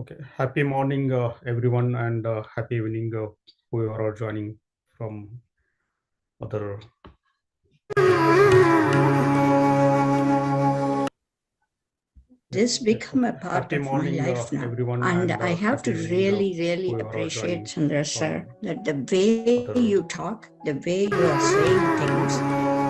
Okay, happy morning, everyone, and happy evening, whoever are joining from other. This become a Okay. part Happy of my morning, life now. everyone, And I have to happy evening, really whoever are appreciate, joining Chandra sir, from that the way other. you talk, the way you are saying things,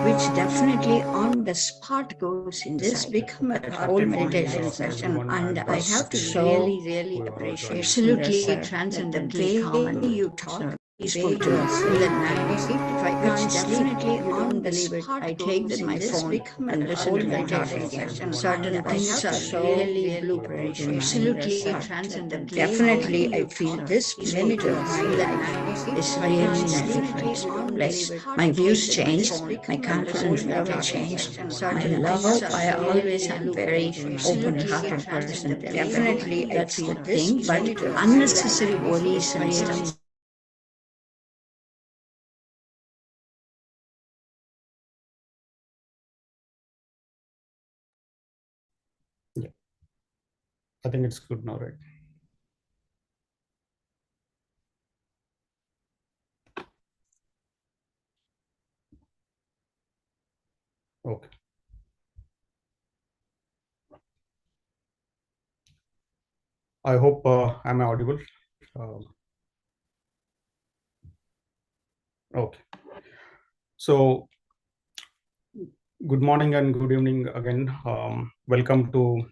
which definitely on the spot goes inside. This become a whole meditation session, Everyone, and I have to happy really whoever are appreciate, joining. absolutely transcendently calm and Other. you talk peaceful to me. In the night, if I can't sleep, you don't believe it. I take that my phone and listen to my heart again. Certain things are really blueprint in my heart. Definitely, I feel this minute of my life is really in a different place. My views changed, my confidence level changed, my love. I always am very open-hearted person. Definitely, that's the thing. But unnecessary worries and stuff. Yeah, I think it's good now, right? Okay. I hope I'm audible. Um, okay. So, good morning and good evening again. Welcome to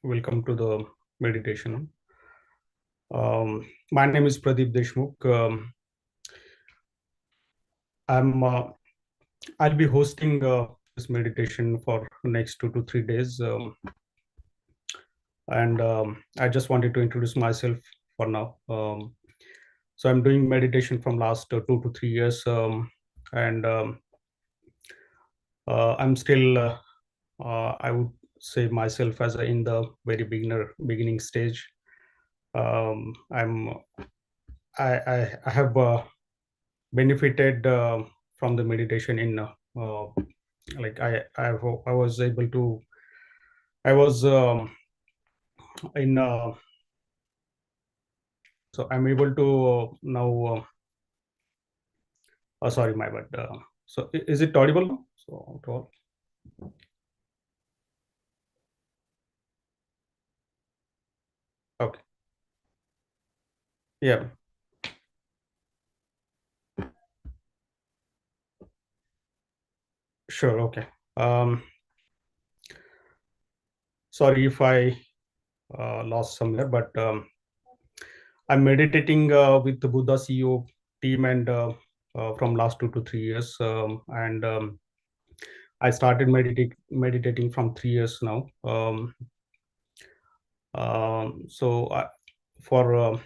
the meditation. My name is Pradeep Deshmukh. I'll be hosting this meditation for next 2 to 3 days, and I just wanted to introduce myself for now. So I'm doing meditation from last 2 to 3 years, and I'm still, I would say myself as in the very beginning stage. I'm I have benefited from the meditation in like I was able to I was in so I'm able to now sorry, my bad. So is it audible now? So to all? Okay, yeah, sure, okay. um Sorry if I lost somewhere, but I'm meditating with the Buddha CEO team, and from last 2 to 3 years, and I started meditating from 3 years now. So for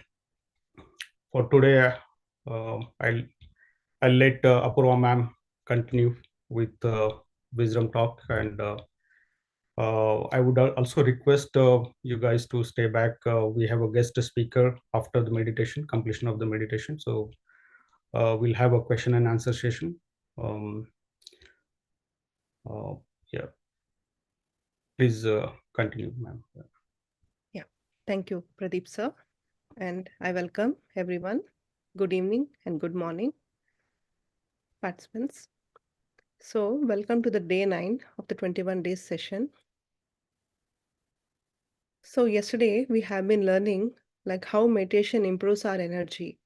for today, I'll let Apurva ma'am continue with wisdom talk, and I would also request you guys to stay back. We have a guest speaker after the meditation, completion of the meditation. So we'll have a question and answer session. Um, yeah, please continue, ma'am. Yeah, thank you, Pradeep sir. And I welcome everyone. Good evening and good morning, participants. So, welcome to the day 9 of the 21 days session. So, yesterday we have been learning like how meditation improves our energy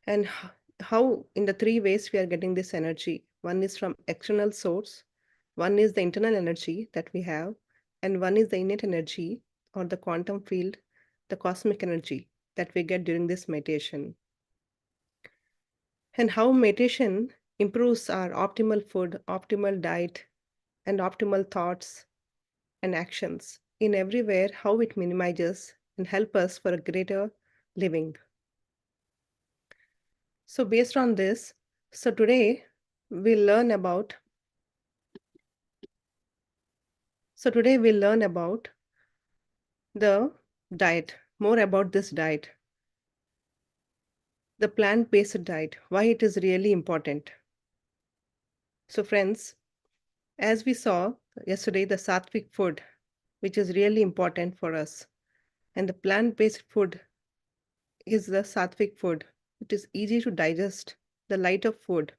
and how in the three ways we are getting this energy. One is from external source, one is the internal energy that we have, and one is the innate energy or the quantum field, the cosmic energy that we get during this meditation. And how meditation improves our optimal food, optimal diet, and optimal thoughts and actions in everywhere, how it minimizes and help us for a greater living. So based on this, so today we'll learn about the diet, more about this diet, the plant-based diet, why it is really important. So friends, as we saw yesterday, the sattvic food, which is really important for us. And the plant-based food is the sattvic food. It is easy to digest, the lighter food.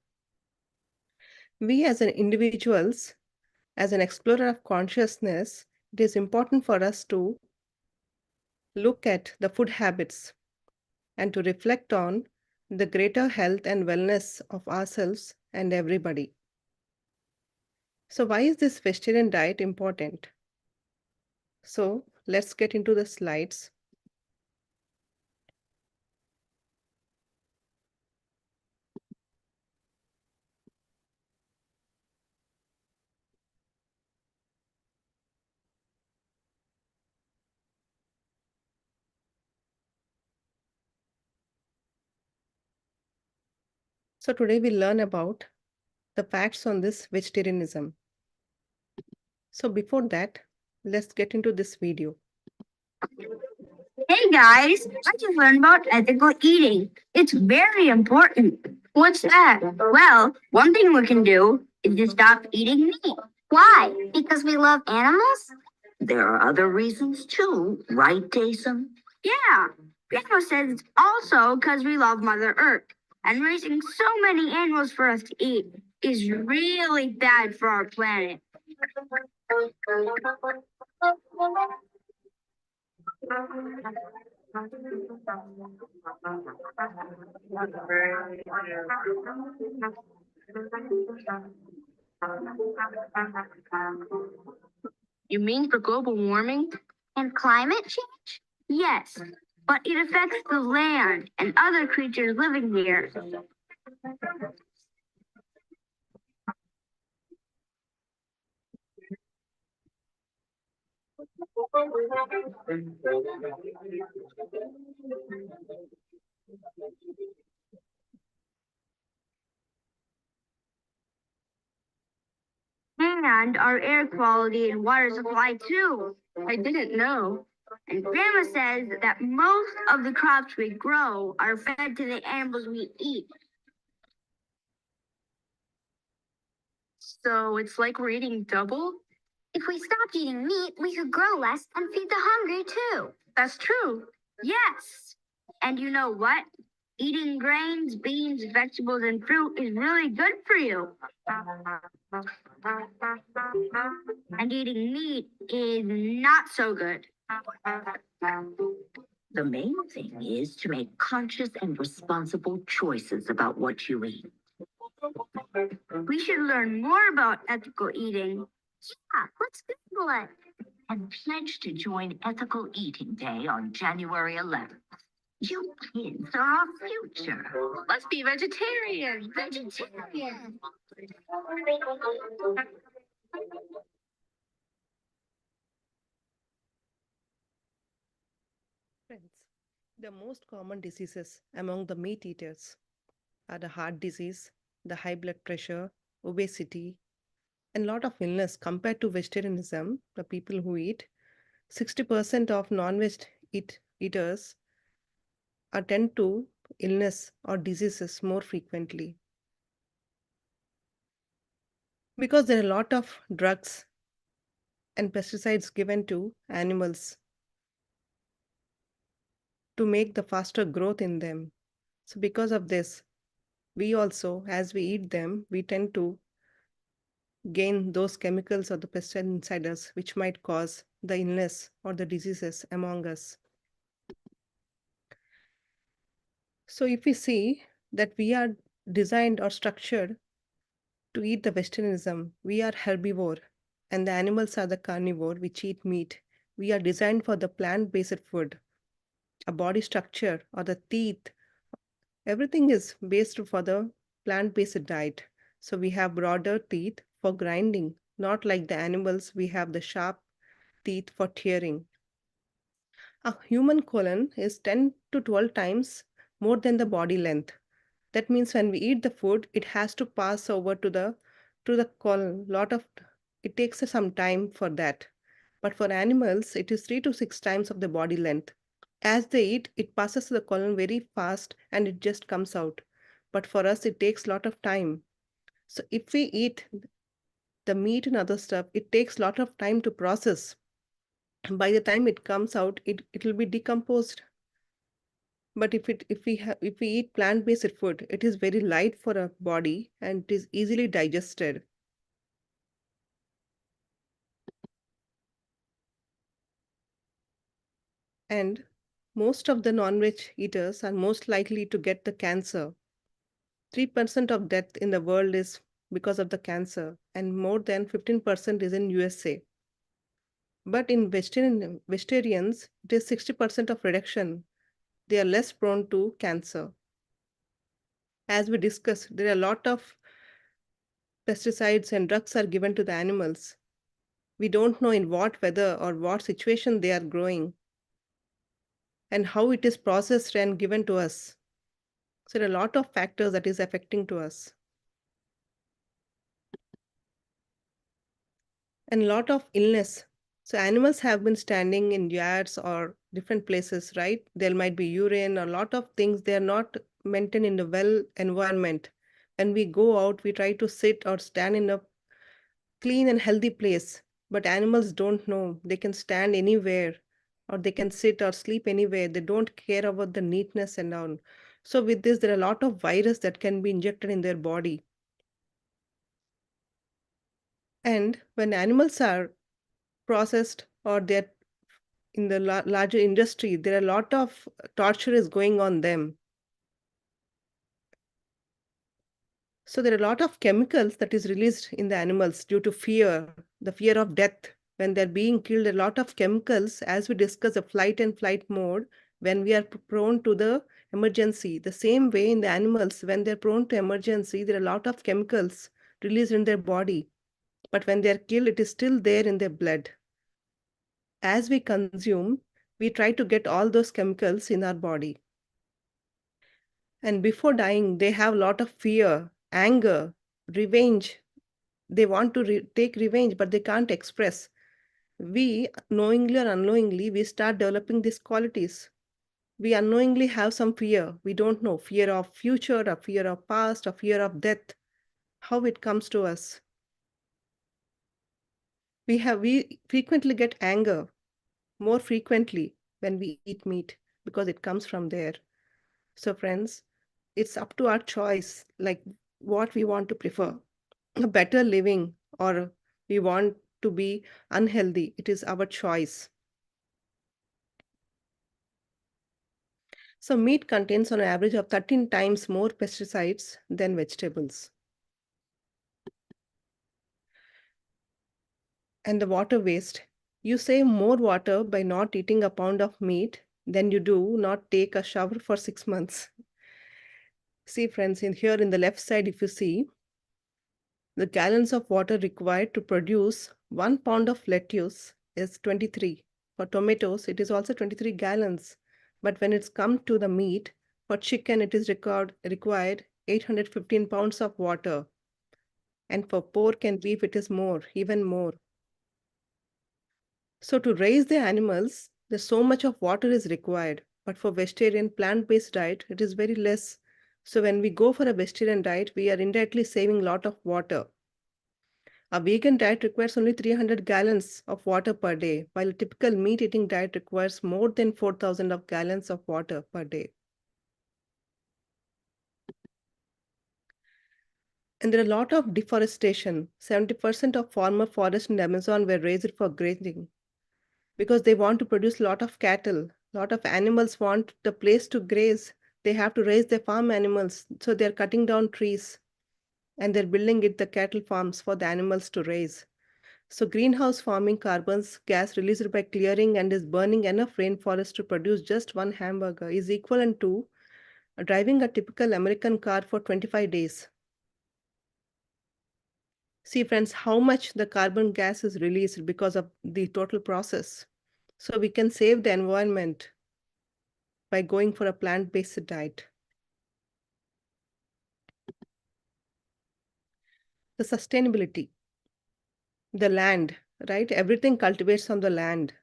We as an individuals, as an explorer of consciousness, it is important for us to look at the food habits and to reflect on the greater health and wellness of ourselves and everybody. So why is this vegetarian diet important? So let's get into the slides. So today we learn about the facts on this vegetarianism. So before that, let's get into this video. Hey guys, I just learned about ethical eating. It's very important. What's that? Well, one thing we can do is to stop eating meat. Why? Because we love animals? There are other reasons too, right, Jason? Yeah. Grandma says it's also because we love Mother Earth. And raising so many animals for us to eat is really bad for our planet. You mean for global warming? And climate change? Yes, but it affects the land and other creatures living here. And our air quality and water supply too. I didn't know. And Grandma says that most of the crops we grow are fed to the animals we eat. So it's like we're eating double? If we stopped eating meat, we could grow less and feed the hungry too. That's true. Yes. And you know what? Eating grains, beans, vegetables, and fruit is really good for you. And eating meat is not so good. The main thing is to make conscious and responsible choices about what you eat. We should learn more about ethical eating. Yeah, let's Google it. And pledge to join Ethical Eating Day on January 11th. You kids are our future. Let's be vegetarian. Vegetarian. Friends, the most common diseases among the meat eaters are the heart disease, the high blood pressure, obesity, and lot of illness. Compared to vegetarianism, the people who eat, 60% of non-veg eaters attend to illness or diseases more frequently. Because there are a lot of drugs and pesticides given to animals to make the faster growth in them. So because of this, we also, as we eat them, we tend to gain those chemicals or the pesticide inside us, which might cause the illness or the diseases among us. So if we see that we are designed or structured to eat the vegetarianism, we are herbivore and the animals are the carnivore which eat meat. We are designed for the plant-based food. A body structure or the teeth, everything is based for the plant-based diet. So we have broader teeth for grinding, not like the animals, we have the sharp teeth for tearing. A human colon is 10 to 12 times more than the body length. That means when we eat the food, it has to pass over to the colon. It takes some time for that. But for animals, it is 3 to 6 times of the body length. As they eat, it passes the colon very fast and it just comes out. But for us, it takes a lot of time. So if we eat the meat and other stuff, it takes a lot of time to process. By the time it comes out, it will be decomposed. But if we eat plant-based food, it is very light for our body and it is easily digested. And most of the non-veg eaters are most likely to get the cancer. 3% of death in the world is because of the cancer, and more than 15% is in USA. But in vegetarians, it is 60% of reduction. They are less prone to cancer. As we discussed, there are a lot of pesticides and drugs are given to the animals. We don't know in what weather or what situation they are growing and how it is processed and given to us. So there are a lot of factors that is affecting to us. And a lot of illness. So animals have been standing in yards or different places, right? There might be urine, a lot of things. They are not maintained in a well environment. When we go out, we try to sit or stand in a clean and healthy place. But animals don't know. They can stand anywhere or they can sit or sleep anywhere. They don't care about the neatness and all. So with this, there are a lot of virus that can be injected in their body. And when animals are processed or they're in the larger industry, there are a lot of torture is going on them. So there are a lot of chemicals that is released in the animals due to fear, the fear of death. When they're being killed, a lot of chemicals, as we discuss the flight and flight mode, when we are prone to the emergency. The same way in the animals, when they're prone to emergency, there are a lot of chemicals released in their body. But when they're killed, it is still there in their blood. As we consume, we try to get all those chemicals in our body. And before dying, they have a lot of fear, anger, revenge. They want to take revenge, but they can't express. We, knowingly or unknowingly, we start developing these qualities. We unknowingly have some fear. We don't know fear of future, or fear of past, or fear of death, how it comes to us. We frequently get anger more frequently when we eat meat because it comes from there. So friends, it's up to our choice, like what we want to prefer, a better living or we want to be unhealthy. It is our choice. So meat contains on an average of 13 times more pesticides than vegetables. And the water waste. You save more water by not eating a pound of meat than you do not take a shower for 6 months. See friends, in here in the left side, if you see, the gallons of water required to produce 1 pound of lettuce is 23. For tomatoes, it is also 23 gallons. But when it's come to the meat, for chicken, it is required 815 pounds of water. And for pork and beef, it is more, even more. So to raise the animals, there's so much of water is required. But for vegetarian plant-based diet, it is very less. So when we go for a vegetarian diet, we are indirectly saving a lot of water. A vegan diet requires only 300 gallons of water per day, while a typical meat-eating diet requires more than 4,000 of gallons of water per day. And there are a lot of deforestation. 70% of former forests in the Amazon were raised for grazing because they want to produce a lot of cattle. A lot of animals want the place to graze. They have to raise their farm animals, so they're cutting down trees and they're building it the cattle farms for the animals to raise. So greenhouse farming carbons gas released by clearing and is burning enough rainforest to produce just one hamburger is equivalent to driving a typical American car for 25 days. See friends, how much the carbon gas is released because of the total process. So we can save the environment by going for a plant-based diet. The sustainability, the land, right? Everything cultivates on the land.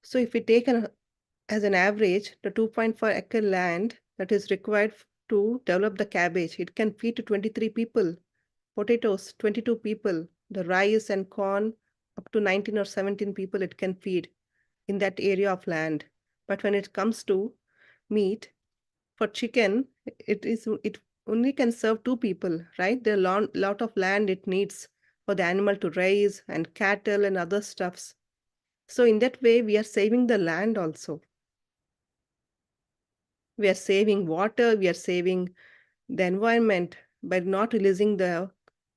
So if we take as an average, the 2.4 acre land that is required to develop the cabbage, it can feed to 23 people, potatoes, 22 people, the rice and corn, up to 19 or 17 people it can feed in that area of land. But when it comes to meat, for chicken, it only can serve 2 people, right? There are lot of land it needs for the animal to raise and cattle and other stuffs. So in that way, we are saving the land also. We are saving water, we are saving the environment by not releasing the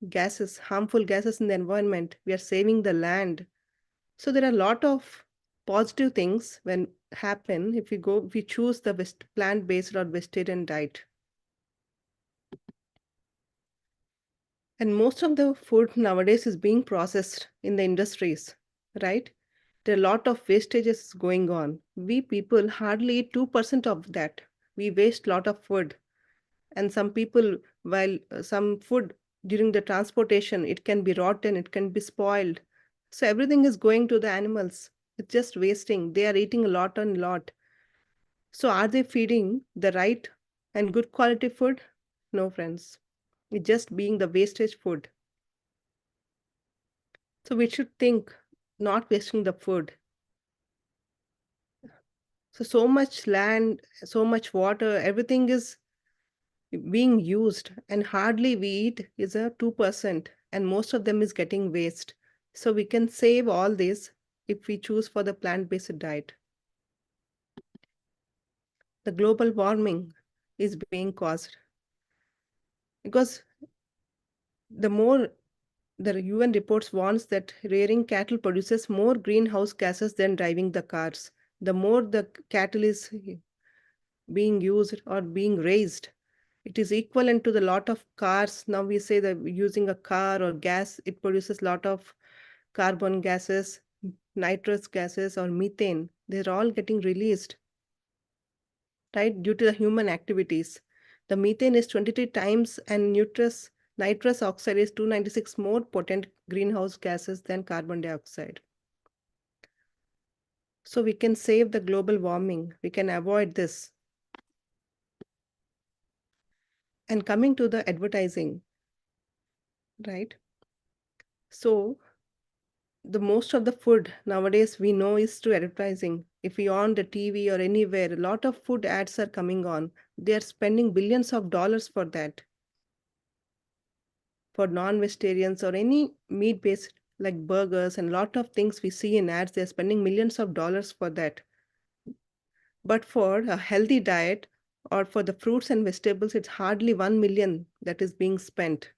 gases, harmful gases in the environment. We are saving the land. So there are a lot of positive things when happen if we choose the plant-based or vegetarian diet. And most of the food nowadays is being processed in the industries, right? There are a lot of wastages going on. We people hardly eat 2% of that. We waste a lot of food. And some people, while some food during the transportation, it can be rotten, it can be spoiled. So everything is going to the animals. It's just wasting. They are eating a lot and lot. So are they feeding the right and good quality food? No, friends. It's just being the wastage food. So we should think not wasting the food. So much land, so much water, everything is being used, and hardly we eat is a 2%, and most of them is getting waste. So we can save all this if we choose for the plant-based diet. The global warming is being caused because the more the UN reports warns that rearing cattle produces more greenhouse gases than driving the cars. The more the cattle is being used or being raised, it is equivalent to the lot of cars. Now we say that using a car or gas, it produces lot of carbon gases, nitrous gases or methane. They're all getting released, right, due to the human activities. The methane is 23 times and nitrous oxide is 296 more potent greenhouse gases than carbon dioxide. So we can save the global warming. We can avoid this. And coming to the advertising, right? So the most of the food nowadays we know is through advertising. If we on the TV or anywhere, a lot of food ads are coming on. They are spending billions of dollars for that. For non-vegetarians or any meat-based like burgers and a lot of things we see in ads, they're spending millions of dollars for that. But for a healthy diet or for the fruits and vegetables, it's hardly 1 million that is being spent.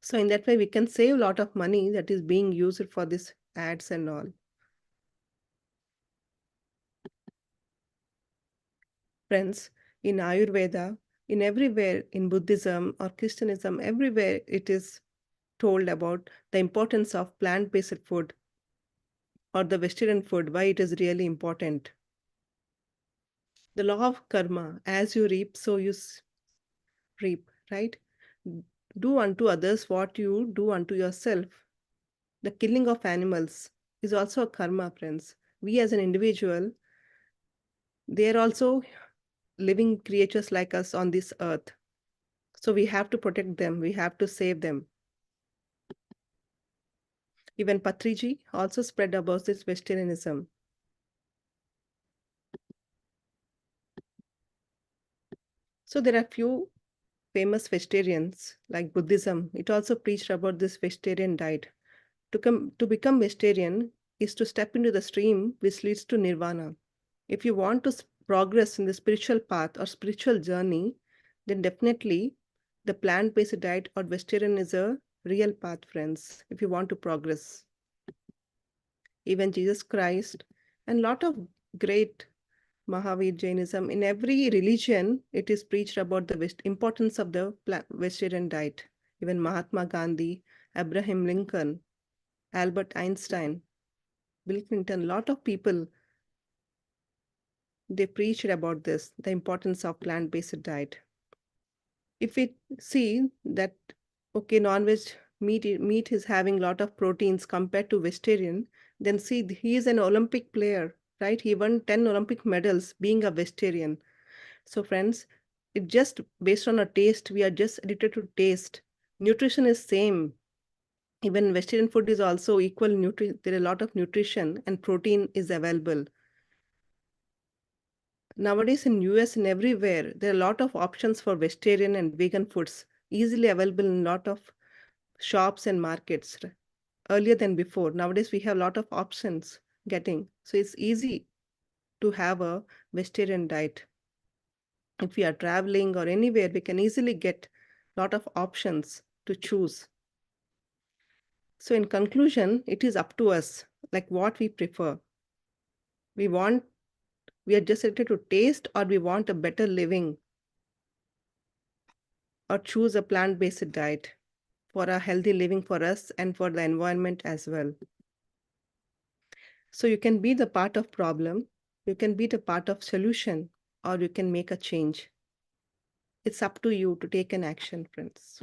So in that way, we can save a lot of money that is being used for these ads and all. Friends, in Ayurveda, in everywhere, in Buddhism or Christianism, everywhere it is told about the importance of plant-based food or the vegetarian food, why it is really important. The law of karma, as you reap, so you reap, right? Do unto others what you do unto yourself. The killing of animals is also a karma, friends. We as an individual, they are also living creatures like us on this earth. So we have to protect them. We have to save them. Even Patriji also spread about this vegetarianism. So there are few famous vegetarians like Buddhism. It also preached about this vegetarian diet. To become vegetarian is to step into the stream which leads to nirvana. If you want to progress in the spiritual path or spiritual journey, then definitely the plant-based diet or vegetarian is a real path, friends, if you want to progress. Even Jesus Christ and lot of great Mahavir Jainism, in every religion, it is preached about the importance of the vegetarian diet. Even Mahatma Gandhi, Abraham Lincoln, Albert Einstein, Bill Clinton, lot of people, they preached about this, the importance of plant-based diet. If we see that, okay, non-veg meat is having a lot of proteins compared to vegetarian, then see he is an Olympic player, right? He won 10 Olympic medals being a vegetarian. So friends, it just based on a taste, we are just addicted to taste. Nutrition is same. Even vegetarian food is also equal there are a lot of nutrition and protein is available. Nowadays in US and everywhere, there are a lot of options for vegetarian and vegan foods, easily available in a lot of shops and markets earlier than before. Nowadays we have a lot of options getting, so it's easy to have a vegetarian diet. If we are traveling or anywhere, we can easily get a lot of options to choose. So in conclusion, it is up to us, like what we prefer. We are just ready to taste, or we want a better living, or choose a plant-based diet for a healthy living for us and for the environment as well. So you can be the part of problem, you can be the part of solution, or you can make a change. It's up to you to take an action, friends.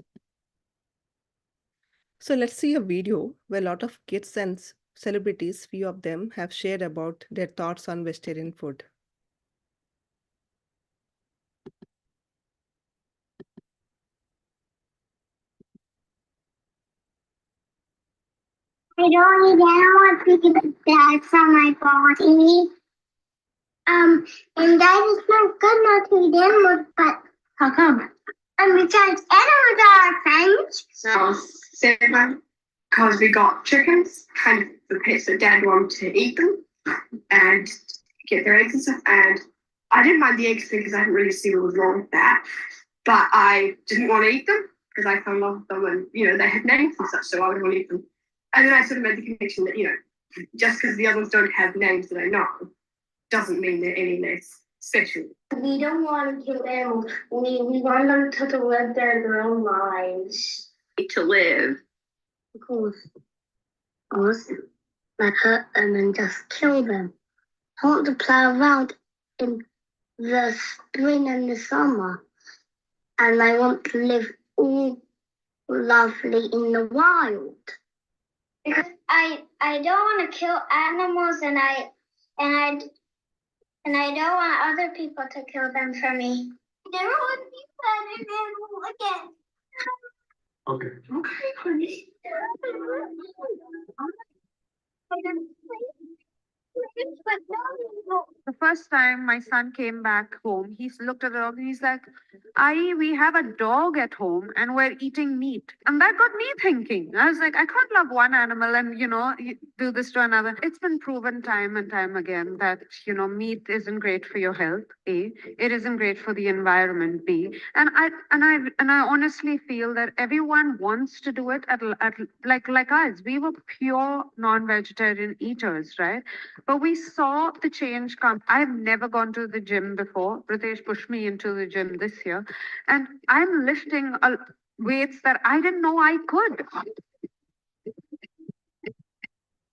So let's see a video where a lot of kids and celebrities, few of them, have shared about their thoughts on vegetarian food. I don't eat animals because that's on my body. And that is not good not to eat animals, but how come? Because animals are our friends. So, seven, because we got chickens, kind of the pets that Dad wanted to eat them and get their eggs and stuff. And I didn't mind the eggs because I didn't really see what was wrong with that. But I didn't want to eat them because I fell in love with them and, they had names and such, so I would want to eat them. And then I sort of made the connection that, just because the others don't have names that I know doesn't mean they're any less special. We don't want to kill animals. We want them to live their own lives. To live. Of course. Not hurt them and just kill them. I want to play around in the spring and the summer. And I want to live all lovely in the wild. Because I don't want to kill animals and I don't want other people to kill them for me. I never want to be an animal again. Okay, honey. The first time my son came back home, he looked at the dog and he's like, we have a dog at home and we're eating meat. And that got me thinking. I was like, I can't love one animal and, do this to another. It's been proven time and time again that, meat isn't great for your health, A. It isn't great for the environment, B. And I honestly feel that everyone wants to do it like us. We were pure non-vegetarian eaters, right? But we saw the change come. I've never gone to the gym before. Ritesh pushed me into the gym this year. And I'm lifting weights that I didn't know I could.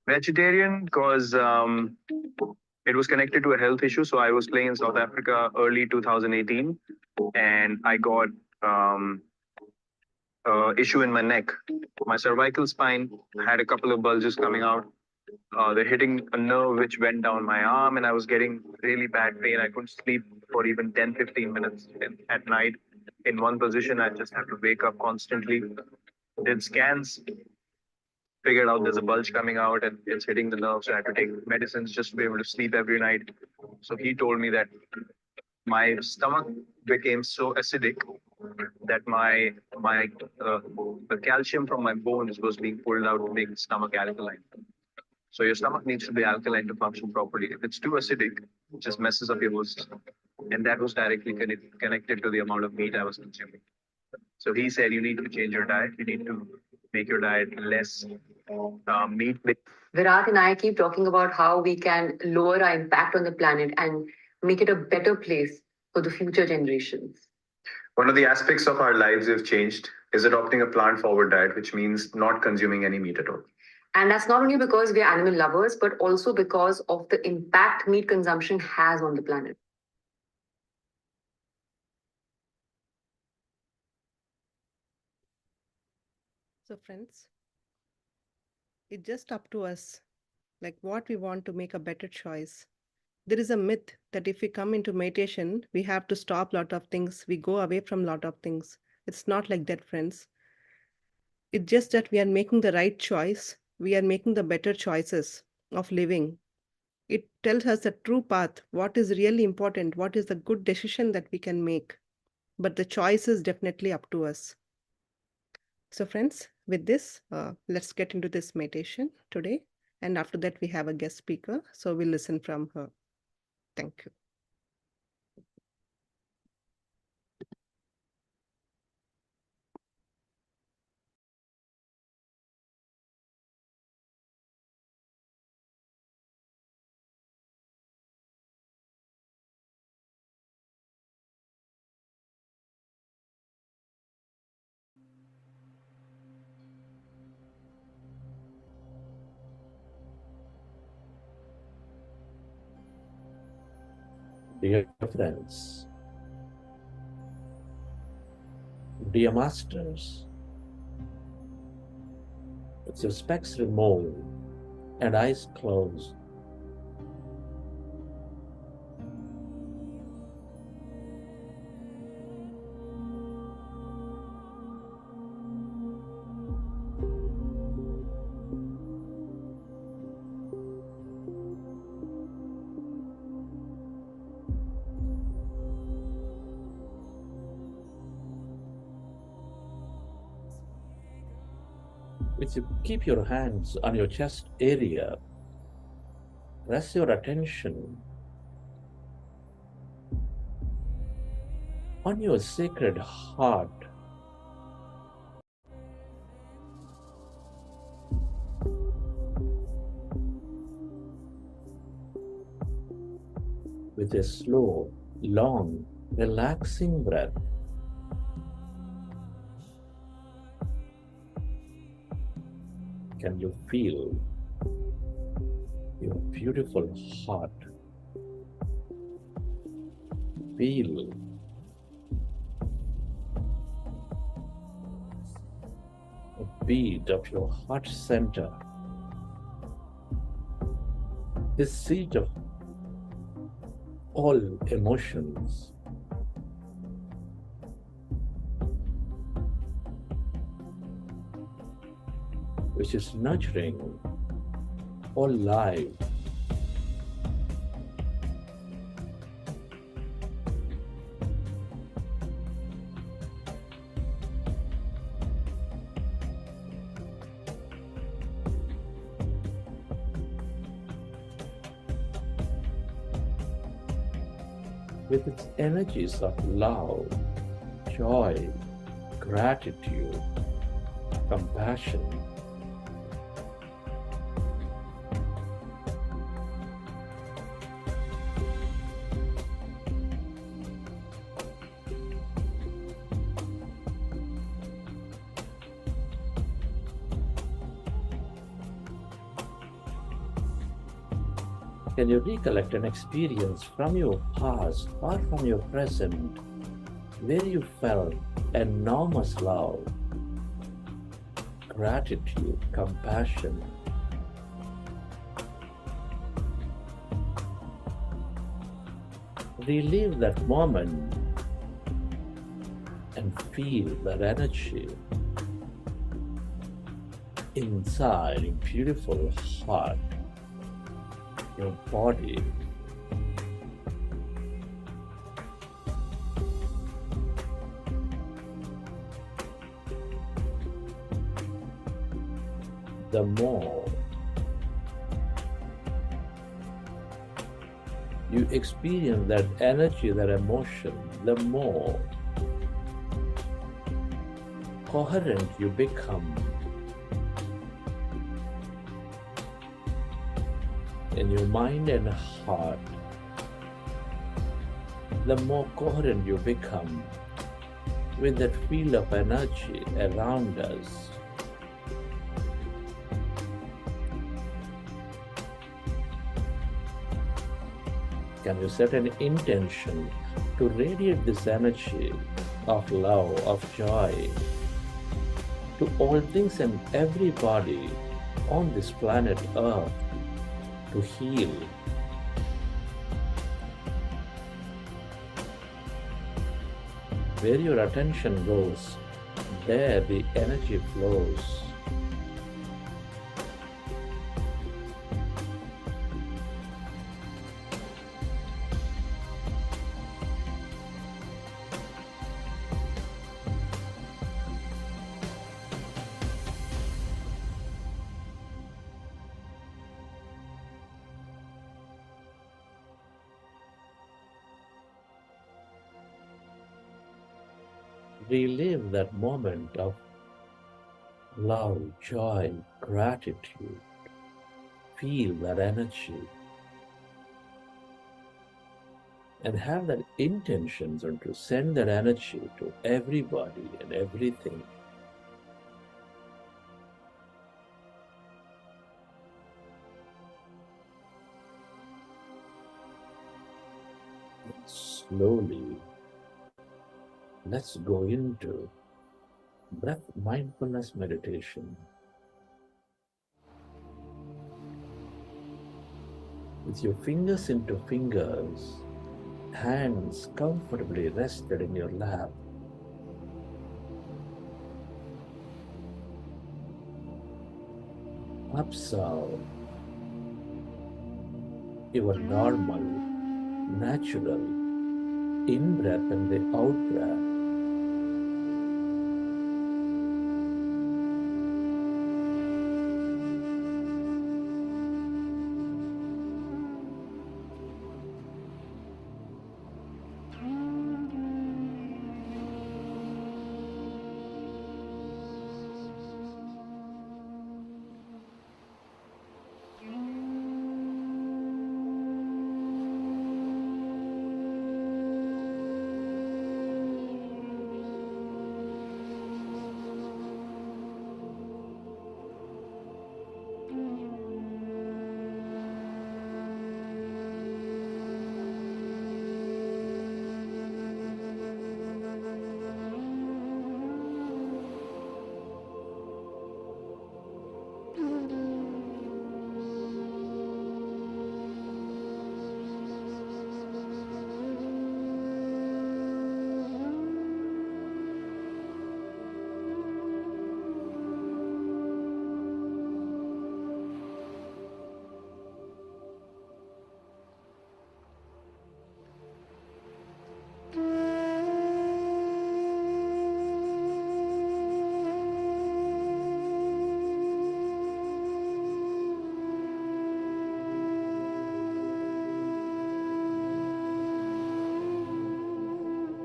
Vegetarian because it was connected to a health issue. So I was playing in South Africa early 2018 and I got issue in my neck. My cervical spine had a couple of bulges coming out. They're hitting a nerve which went down my arm and I was getting really bad pain. I couldn't sleep for even 10-15 minutes at night in one position. I just have to wake up constantly. Did scans, figured out there's a bulge coming out and it's hitting the nerve. So I had to take medicines just to be able to sleep every night. So he told me that my stomach became so acidic that the calcium from my bones was being pulled out to make the stomach alkaline. So your stomach needs to be alkaline to function properly. If it's too acidic, it just messes up your whole system. And that was directly connected to the amount of meat I was consuming. So he said, you need to change your diet. You need to make your diet less meat. Virat and I keep talking about how we can lower our impact on the planet and make it a better place for the future generations. One of the aspects of our lives we've changed is adopting a plant-forward diet, which means not consuming any meat at all. And that's not only because we're animal lovers, but also because of the impact meat consumption has on the planet. So friends, it's just up to us, like what we want to make a better choice. There is a myth that if we come into meditation, we have to stop a lot of things. We go away from a lot of things. It's not like that, friends. It's just that we are making the right choice. We are making the better choices of living. It tells us the true path, what is really important, what is the good decision that we can make. But the choice is definitely up to us. So, friends, with this, let's get into this meditation today. And after that, we have a guest speaker. So, we'll listen from her. Thank you. Dear friends, dear masters, with your specs removed and eyes closed, with you keep your hands on your chest area, rest your attention on your sacred heart. With a slow, long, relaxing breath. Can you feel your beautiful heart? Feel a beat of your heart center, the seat of all emotions. Which is nurturing all life. With its energies of love, joy, gratitude, compassion, can you recollect an experience from your past or from your present where you felt enormous love, gratitude, compassion? Relive that moment and feel that energy inside your beautiful heart, your body. The more you experience that energy, that emotion, the more coherent you become in your mind and heart, the more coherent you become with that field of energy around us. Can you set an intention to radiate this energy of love, of joy to all things and everybody on this planet Earth, to heal, where your attention goes, there the energy flows. Relive that moment of love, joy, gratitude. Feel that energy and have that intention to send that energy to everybody and everything. Slowly, let's go into breath mindfulness meditation. With your fingers into fingers, hands comfortably rested in your lap. Observe your normal, natural in-breath and the out-breath.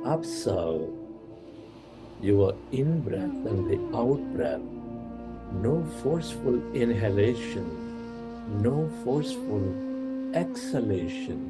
Observe your in-breath and the out-breath. No forceful inhalation, no forceful exhalation.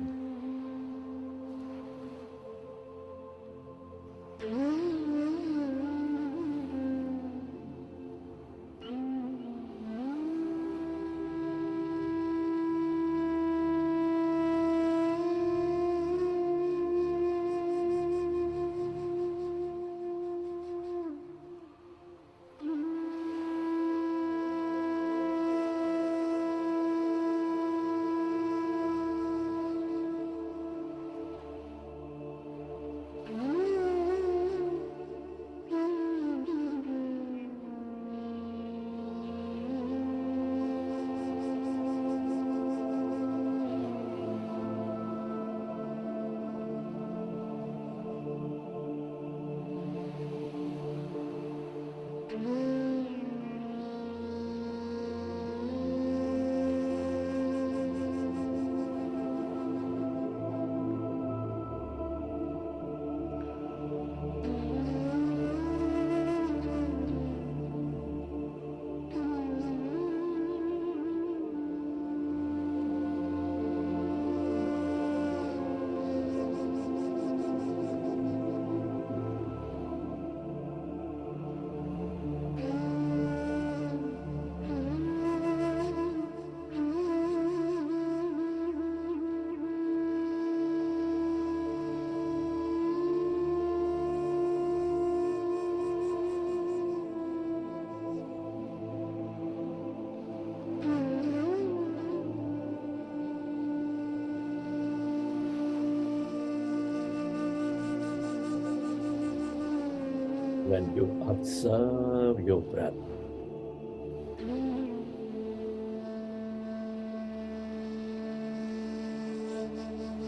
when you observe your breath.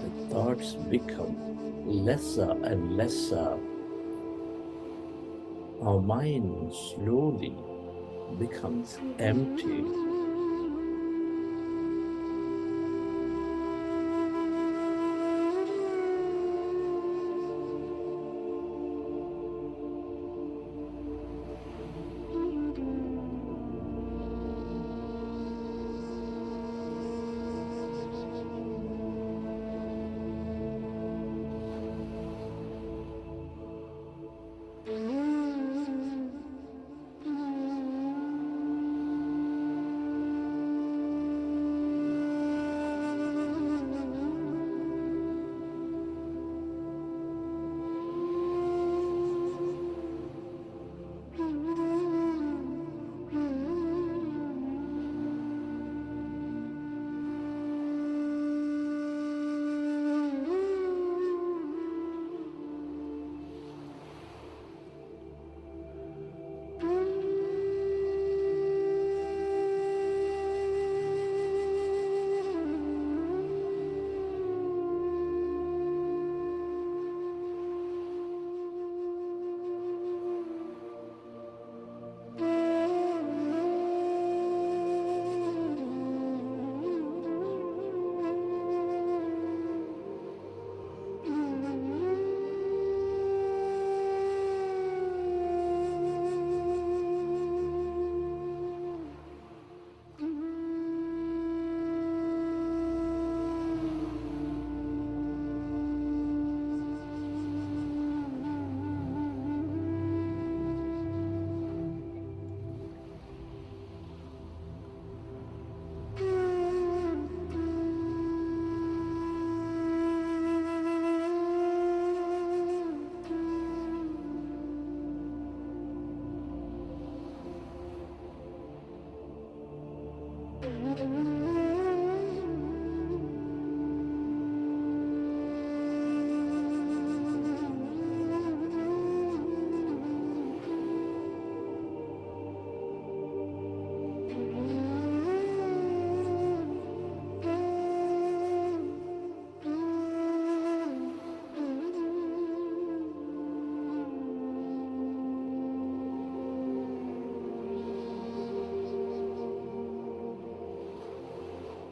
The thoughts become lesser and lesser. Our mind slowly becomes empty.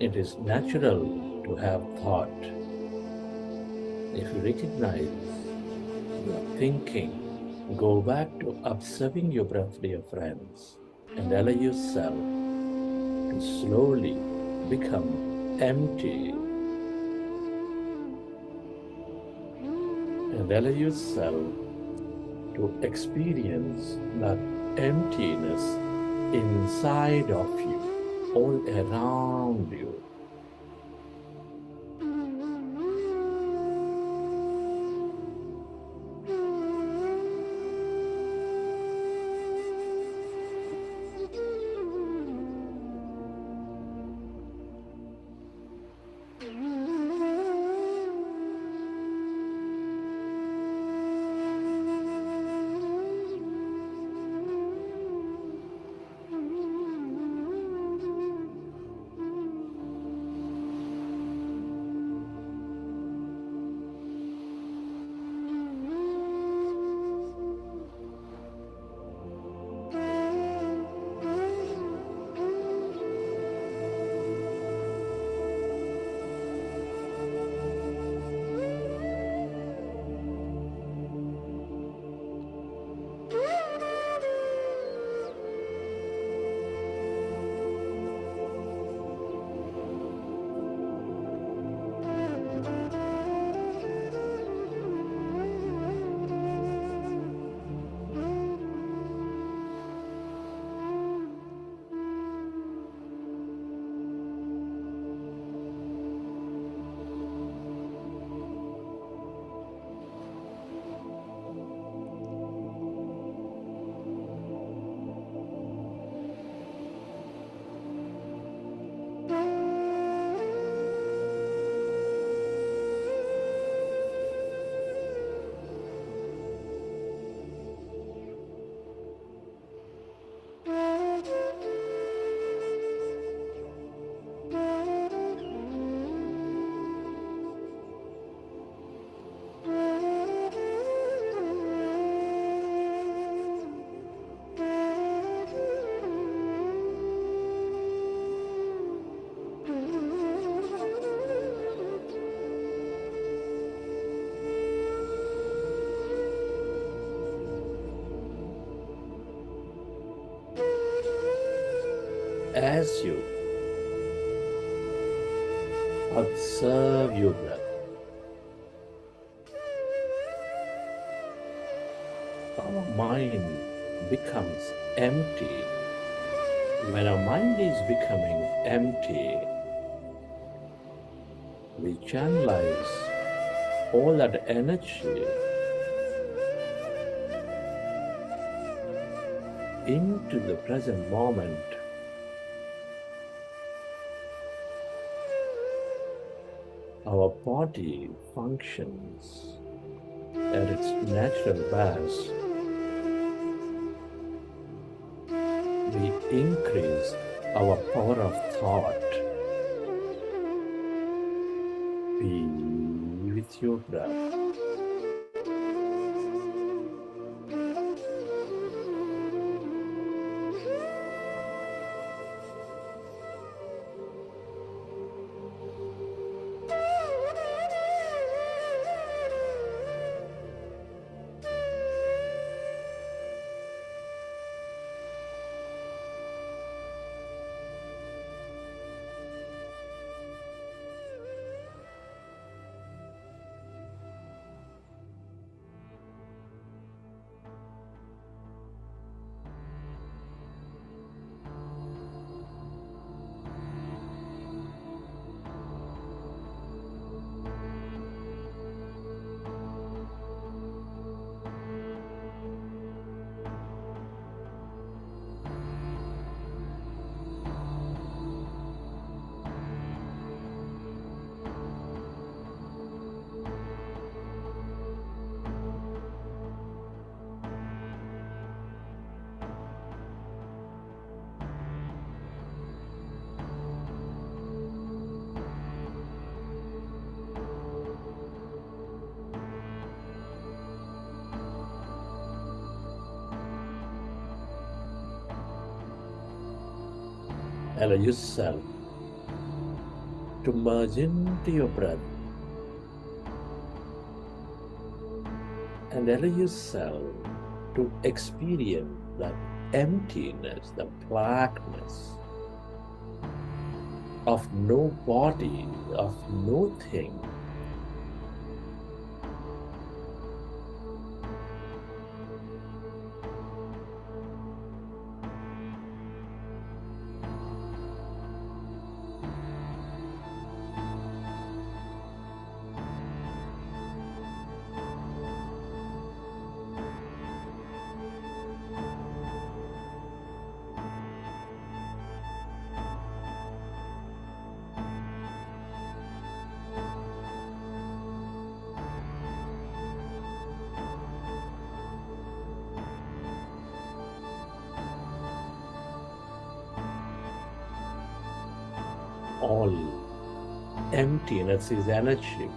It is natural to have thought. If you recognize you are thinking, go back to observing your breath, dear friends, and allow yourself to slowly become empty. And allow yourself to experience that emptiness inside of you, all around you. as you observe your breath, our mind becomes empty. When our mind is becoming empty, we channelize all that energy into the present moment. Our body functions at its natural best. We increase our power of thought. Be with your breath. Allow yourself to merge into your breath and allow yourself to experience that emptiness, the blackness of no body, of no thing. All emptiness is energy.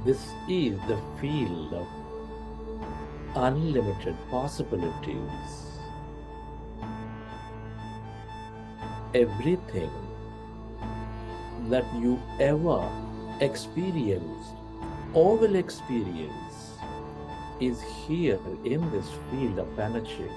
This is the field of unlimited possibilities. Everything that you ever experienced or will experience is here in this field of energy.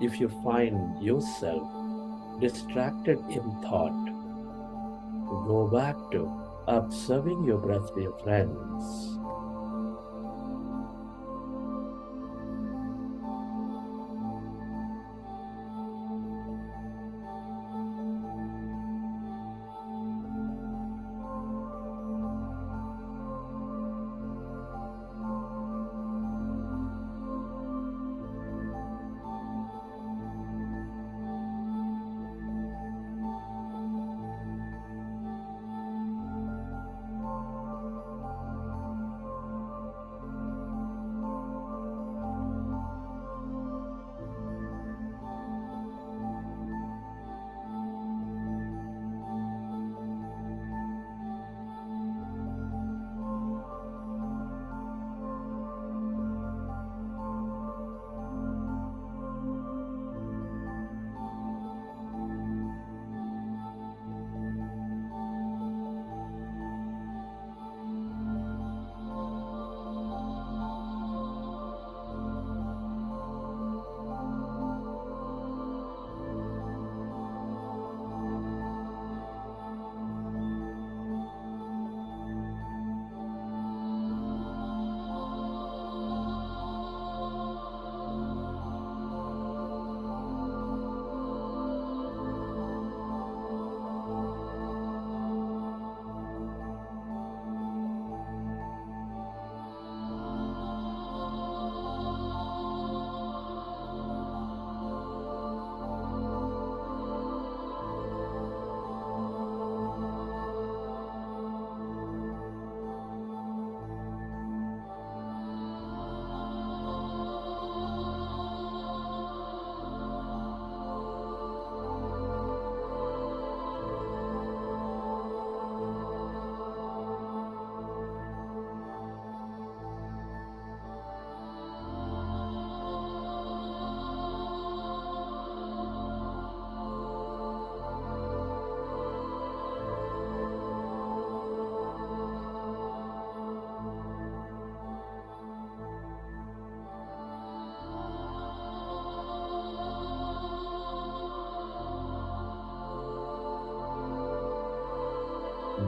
if you find yourself distracted in thought, go back to observing your breath, dear friends.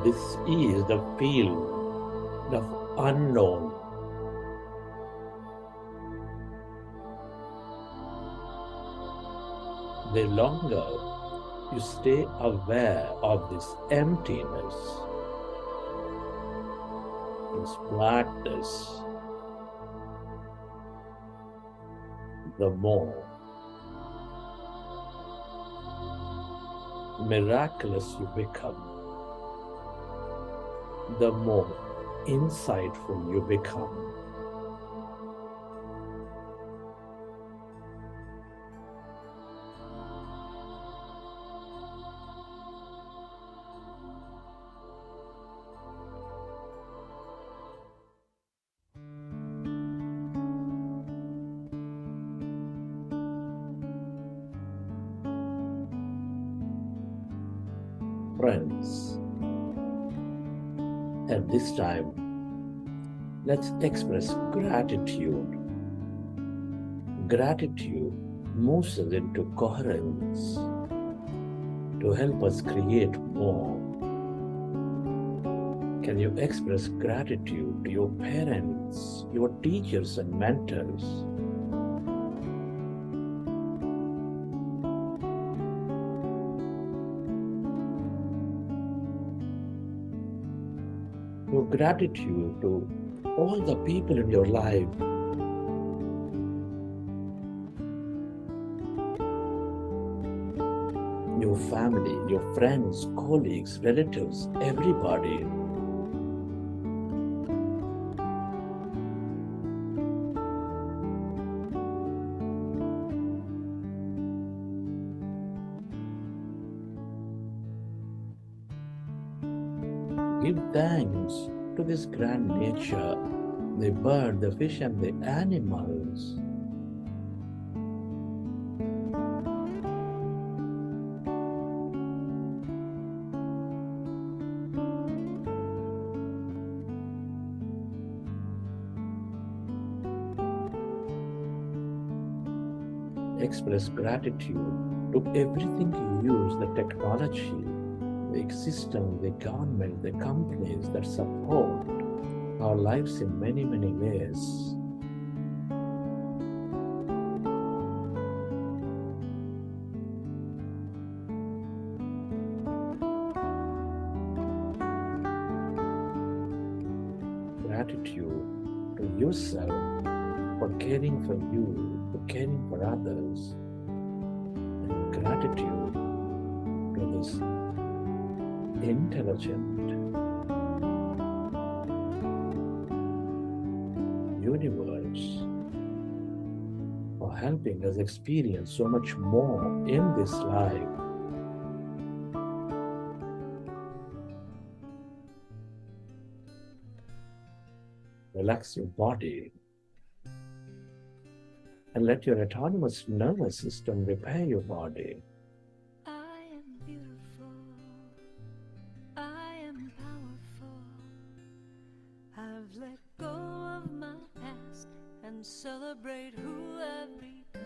This is the field of unknown. The longer you stay aware of this emptiness, this blackness, the more miraculous you become, the more insightful you become. Friends, at this time, let's express gratitude. Gratitude moves us into coherence to help us create more. Can you express gratitude to your parents, your teachers and mentors? Your gratitude to all the people in your life. Your family, your friends, colleagues, relatives, everybody. Give thanks to this grand nature, the bird, the fish, and the animals. Express gratitude to everything you use, the technology, the system, the government, the companies that support our lives in many, many ways. Gratitude to yourself for caring for you, for caring for others, and gratitude to this intelligent universe for helping us experience so much more in this life. Relax your body and let your autonomous nervous system repair your body. I am beautiful. I am powerful. I've let go of my past and celebrate who I've become.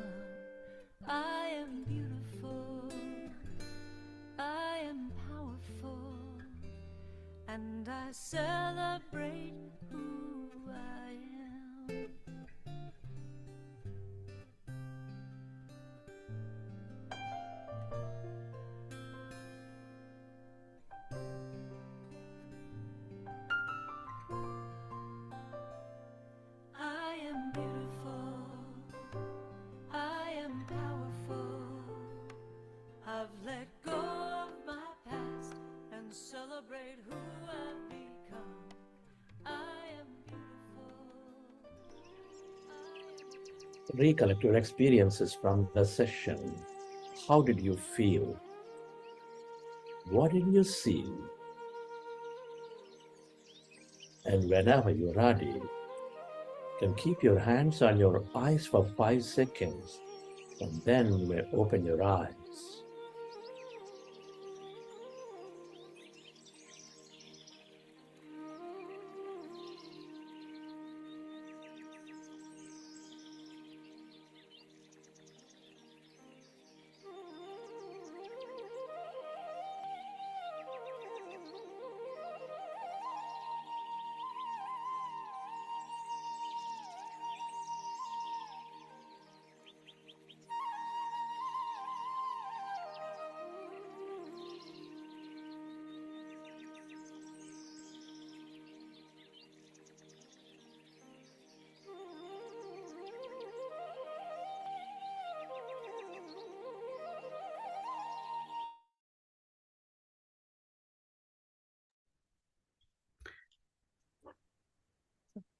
I am beautiful. I am powerful. And I celebrate who I am. I am beautiful. I am powerful. I've let go of my past and celebrate who I've become. I am beautiful. Recollect your experiences from the session. How did you feel? What did you see? And whenever you're ready, you can keep your hands on your eyes for 5 seconds, and then you may open your eyes.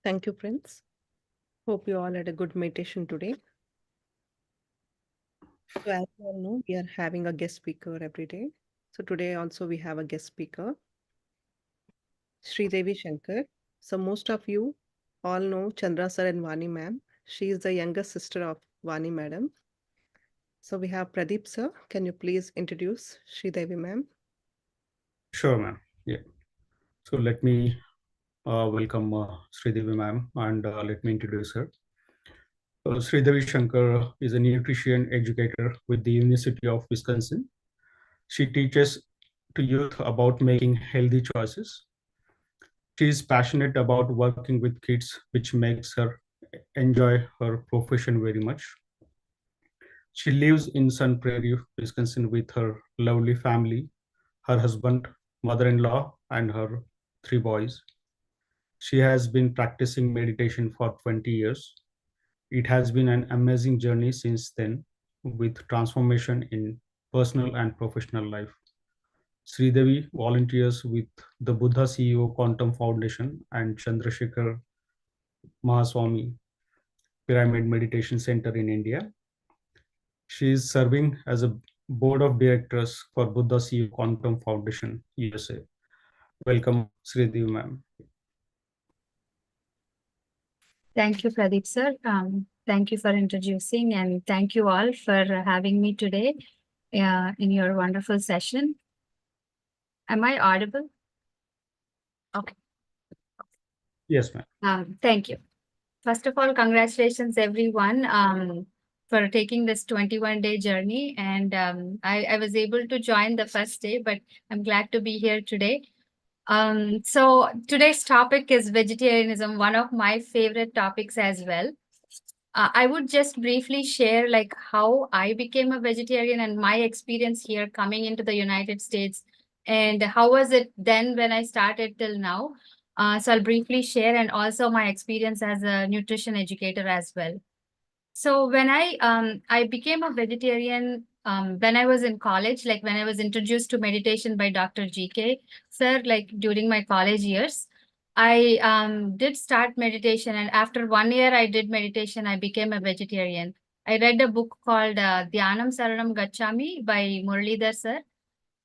Thank you, Prince. Hope you all had a good meditation today. So as you all know, we are having a guest speaker every day. So today also we have a guest speaker, Sri Devi Shankar. So most of you all know Chandra sir and Vani ma'am. She is the younger sister of Vani madam. So we have Pradeep sir. Can you please introduce Sri Devi ma'am? Sure, ma'am. Yeah. So let me welcome Sridevi ma'am, and let me introduce her. Sridevi Shankar is a nutrition educator with the University of Wisconsin. She teaches to youth about making healthy choices. She is passionate about working with kids, which makes her enjoy her profession very much. She lives in Sun Prairie, Wisconsin with her lovely family, her husband, mother-in-law, and her 3 boys. She has been practicing meditation for 20 years. It has been an amazing journey since then, with transformation in personal and professional life. Sridevi volunteers with the Buddha CEO Quantum Foundation and Chandrasekhar Mahaswamy Pyramid Meditation Center in India. She is serving as a board of directors for Buddha CEO Quantum Foundation, USA. Welcome, Sridevi ma'am. Thank you, Pradeep sir. Thank you for introducing, and thank you all for having me today in your wonderful session. Am I audible? Okay. Yes, ma'am. Thank you. First of all, congratulations everyone for taking this 21-day journey. And I was able to join the first day, but I'm glad to be here today. So today's topic is vegetarianism, one of my favorite topics as well. I would just briefly share like how I became a vegetarian and my experience here coming into the United States, and how was it then when I started till now. So I'll briefly share, and also my experience as a nutrition educator as well. So when I became a vegetarian when I was in college, like when I was introduced to meditation by Dr. GK sir, like during my college years, I did start meditation, and after 1 year I did meditation, I became a vegetarian. I read a book called Dhyanam Saranam Gachami by Muralidhar sir,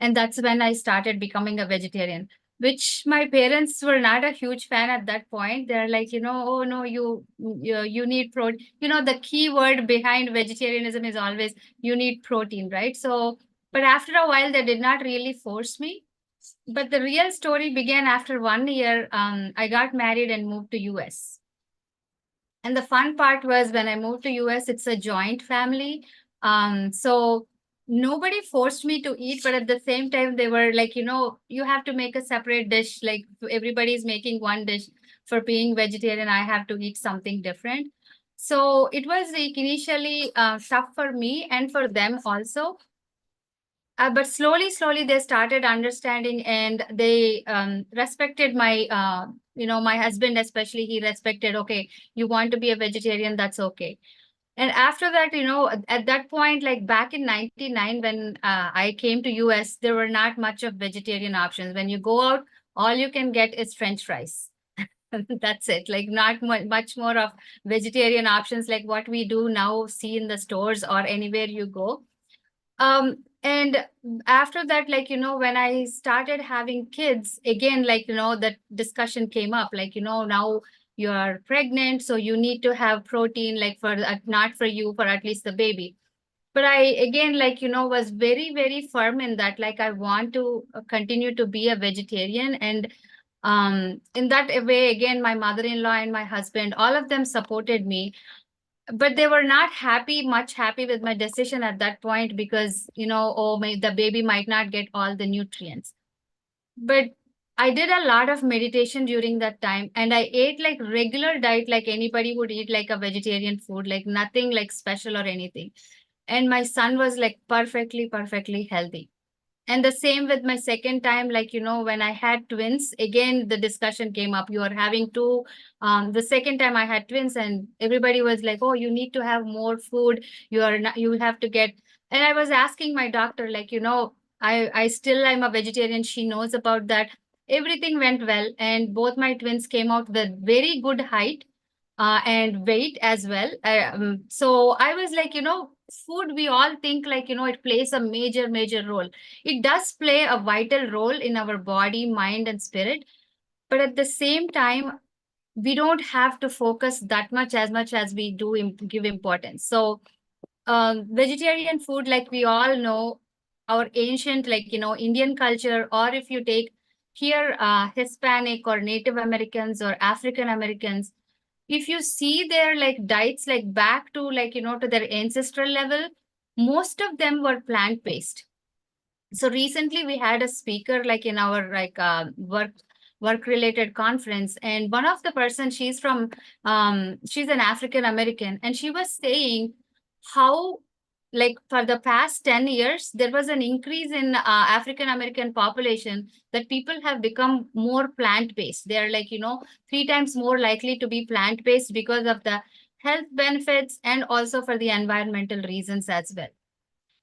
and that's when I started becoming a vegetarian, which my parents were not a huge fan at that point. They're like, oh no, you need protein. The key word behind vegetarianism is always you need protein, right? So, but after a while, they did not really force me. But the real story began after 1 year. I got married and moved to US. And the fun part was when I moved to US, it's a joint family. So nobody forced me to eat, but at the same time, they were like, you have to make a separate dish. Like everybody's making one dish for being vegetarian. I have to eat something different. So it was like initially tough for me and for them also. But slowly, they started understanding, and they respected my, my husband especially. He respected, okay, you want to be a vegetarian, that's okay. And after that, at that point, like back in 99, when I came to US, there were not much of vegetarian options. When you go out, all you can get is French fries. That's it. Like not much more of vegetarian options like what we do now see in the stores or anywhere you go. And after that, like, when I started having kids, again, like, that discussion came up, like, now you are pregnant, so you need to have protein, like for not for you, for at least the baby. But I, again, like, was very, very firm in that, like, I want to continue to be a vegetarian. And in that way, again, my mother-in-law and my husband, all of them supported me, but they were not much happy with my decision at that point, because the baby might not get all the nutrients. But I did a lot of meditation during that time, and I ate like regular diet, like anybody would eat, like a vegetarian food, like nothing like special or anything. And my son was like perfectly healthy. And the same with my second time, like, when I had twins, again, the discussion came up. You are having two. The second time I had twins, and everybody was like, oh, you need to have more food. You have to get. And I was asking my doctor, like, I still am a vegetarian. She knows about that. Everything went well. And both my twins came out with very good height and weight as well. So I was like, food, we all think like, it plays a major role. It does play a vital role in our body, mind, and spirit. But at the same time, we don't have to focus that much as we do give importance. So vegetarian food, like we all know, our ancient, like, Indian culture, or if you take here Hispanic or Native Americans or African Americans, if you see their like diets, like back to like, to their ancestral level, most of them were plant-based. So recently we had a speaker like in our like work related conference, and one of the person, she's from she's an African American, and she was saying how, like, for the past 10 years there was an increase in African American population, that people have become more plant based. They're like, 3 times more likely to be plant based because of the health benefits, and also for the environmental reasons as well.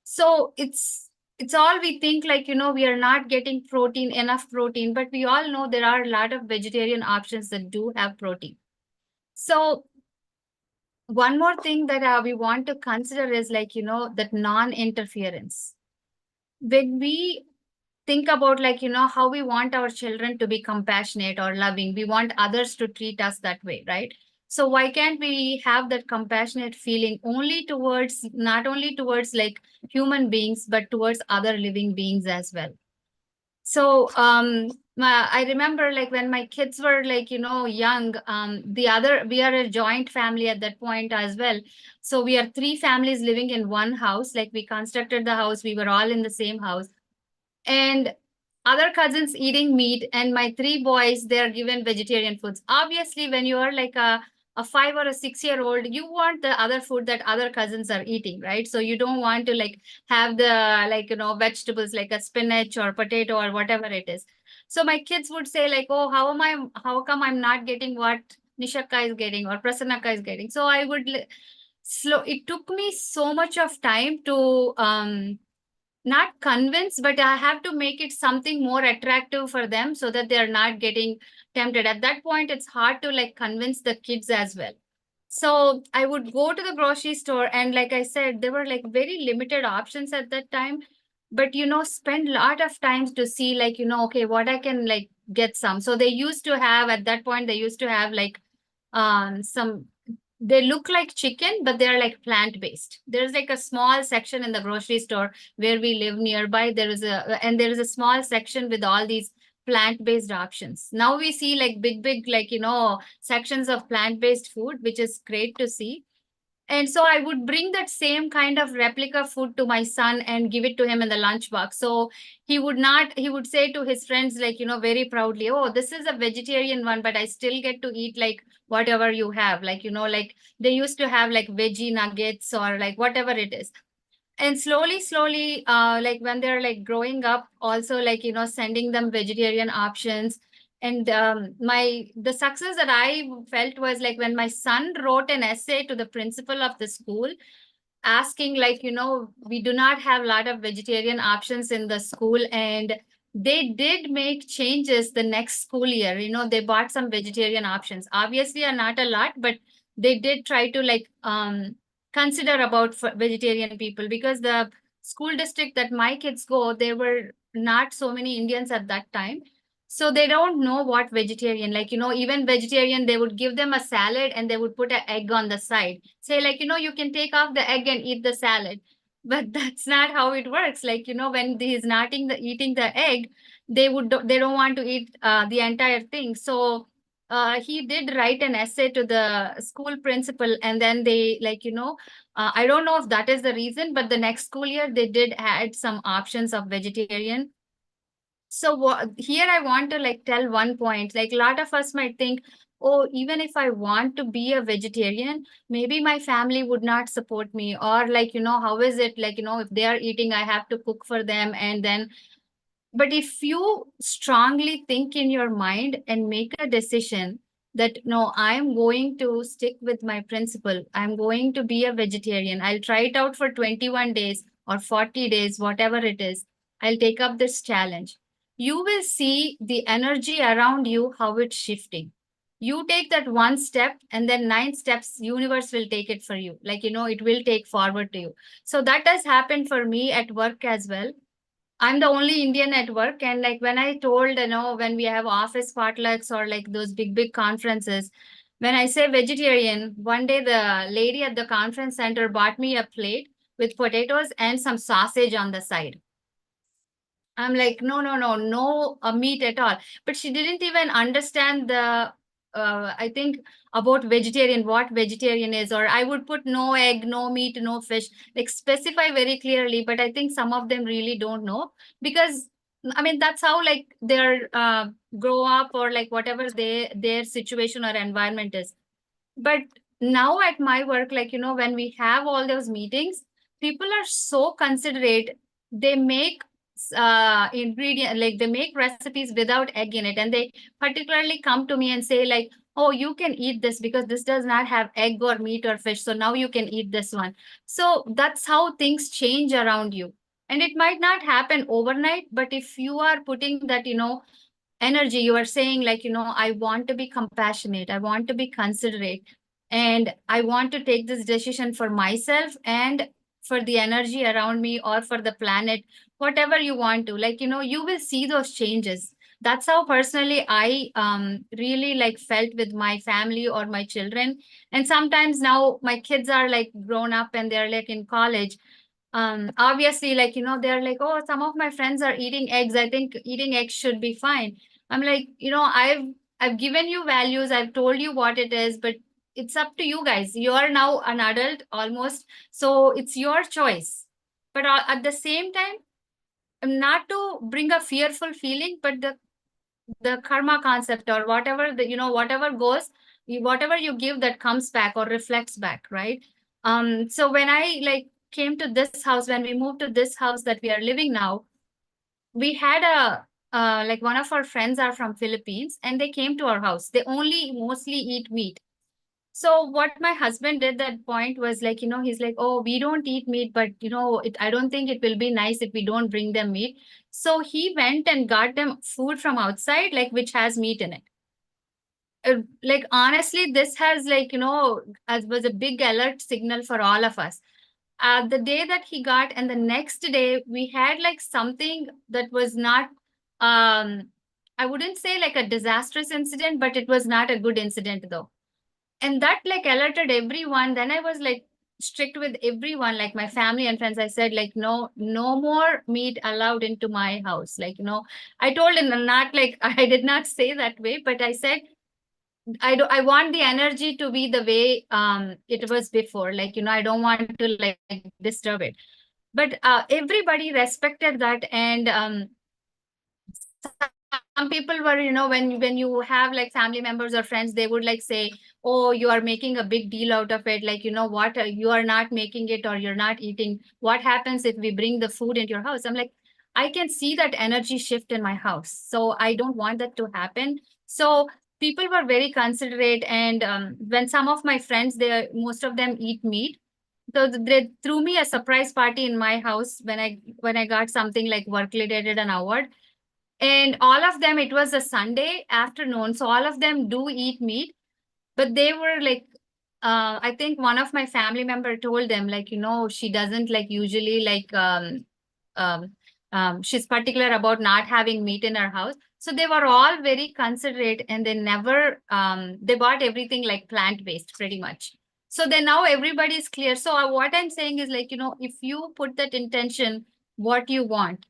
So it's all we think, like, we are not getting enough protein, but we all know there are a lot of vegetarian options that do have protein. So one more thing that we want to consider is like, that non-interference. When we think about like, how we want our children to be compassionate or loving, we want others to treat us that way, right? So why can't we have that compassionate feeling not only towards like human beings, but towards other living beings as well? So I remember like when my kids were like, young, we are a joint family at that point as well. So we are 3 families living in one house. Like we constructed the house, we were all in the same house. And other cousins eating meat, and my 3 boys, they're given vegetarian foods. Obviously, when you are like a 5 or a 6-year-old, you want the other food that other cousins are eating, right? So you don't want to like have the vegetables like a spinach or potato or whatever it is. So my kids would say like, oh, how come I'm not getting what Nishaka is getting or Prasannaka is getting? So I would it took me so much of time to not convince, but I have to make it something more attractive for them so that they're not getting tempted. At that point, it's hard to like convince the kids as well. So I would go to the grocery store, and like I said, there were like very limited options at that time. But spend a lot of times to see like, okay, what I can like get some. So they used to have at that point, they used to have like some, they look like chicken, but they're like plant-based. There's like a small section in the grocery store where we live nearby. There is a small section with all these plant-based options. Now we see like big like sections of plant-based food, which is great to see. And so I would bring that same kind of replica food to my son and give it to him in the lunchbox. So he would say to his friends, like, very proudly, oh, this is a vegetarian one, but I still get to eat like whatever you have. Like, like they used to have like veggie nuggets or like whatever it is. And slowly, like when they're like growing up, also like, sending them vegetarian options. And the success that I felt was like when my son wrote an essay to the principal of the school asking like, we do not have a lot of vegetarian options in the school. And they did make changes the next school year. They bought some vegetarian options. Obviously, are not a lot, but they did try to like consider about vegetarian people, because the school district that my kids go, there were not so many Indians at that time. So they don't know what vegetarian, like, even vegetarian, they would give them a salad and they would put an egg on the side. Say like, you can take off the egg and eat the salad. But that's not how it works. Like, when he's not eating the egg, they don't want to eat the entire thing. So he did write an essay to the school principal, and then they like, I don't know if that is the reason, but the next school year they did add some options of vegetarian. So here I want to like tell one point, like a lot of us might think, oh, even if I want to be a vegetarian, maybe my family would not support me, or like, how is it like, if they are eating, I have to cook for them. And then, but if you strongly think in your mind and make a decision that, no, I'm going to stick with my principle, I'm going to be a vegetarian, I'll try it out for 21 days or 40 days, whatever it is, I'll take up this challenge. You will see the energy around you, how it's shifting. You take that one step, and then 9 steps, universe will take it for you. Like, it will take forward to you. So that has happened for me at work as well. I'm the only Indian at work. And like when I told, when we have office potlucks or like those big conferences, when I say vegetarian, one day the lady at the conference center bought me a plate with potatoes and some sausage on the side. I'm like, no meat at all. But she didn't even understand I think about vegetarian, what vegetarian is, or I would put no egg, no meat, no fish, like specify very clearly. But I think some of them really don't know, because I mean, that's how like they're grow up, or like whatever their situation or environment is. But now at my work, like, when we have all those meetings, people are so considerate. They make ingredient, like they make recipes without egg in it. And they particularly come to me and say like, oh, you can eat this because this does not have egg or meat or fish. So now you can eat this one. So that's how things change around you. And it might not happen overnight, but if you are putting that, energy, you are saying like, I want to be compassionate, I want to be considerate, and I want to take this decision for myself and for the energy around me, or for the planet, whatever you want to, like, you will see those changes. That's how personally I really like felt with my family or my children. And sometimes now my kids are like grown up and they're like in college. Obviously, like, they're like, oh, some of my friends are eating eggs. I think eating eggs should be fine. I'm like, I've given you values. I've told you what it is, but it's up to you guys. You are now an adult almost. So it's your choice. But at the same time, not to bring a fearful feeling, but the karma concept or whatever whatever goes, whatever you give, that comes back or reflects back, right? So when I like came to this house, when we moved to this house that we are living now, we had a like one of our friends are from Philippines, and they came to our house. They only mostly eat meat. So what my husband did that point was like, he's like, oh, we don't eat meat, but I don't think it will be nice if we don't bring them meat. So he went and got them food from outside, like which has meat in it. Like honestly, this has like, as was a big alert signal for all of us. The day that he got, and the next day we had like something that was not, I wouldn't say like a disastrous incident, but it was not a good incident though. And that like alerted everyone. Then I was like strict with everyone, like my family and friends. I said like, no more meat allowed into my house. Like, I told him, not like I did not say that way, but I said, I want the energy to be the way it was before. Like, I don't want to like disturb it. But everybody respected that. And some people were, when you have like family members or friends, they would like say, oh, you are making a big deal out of it. Like, what, you are not making it, or you're not eating. What happens if we bring the food into your house? I'm like, I can see that energy shift in my house. So I don't want that to happen. So people were very considerate. And when some of my friends, most of them eat meat. So they threw me a surprise party in my house when I got something like work related, an award. And all of them, it was a Sunday afternoon, so all of them do eat meat, but they were like, I think one of my family member told them like, she doesn't like usually like, um, she's particular about not having meat in her house. So they were all very considerate, and they never, they bought everything like plant-based pretty much. So then now everybody is clear. So what I'm saying is like, if you put that intention, what you want.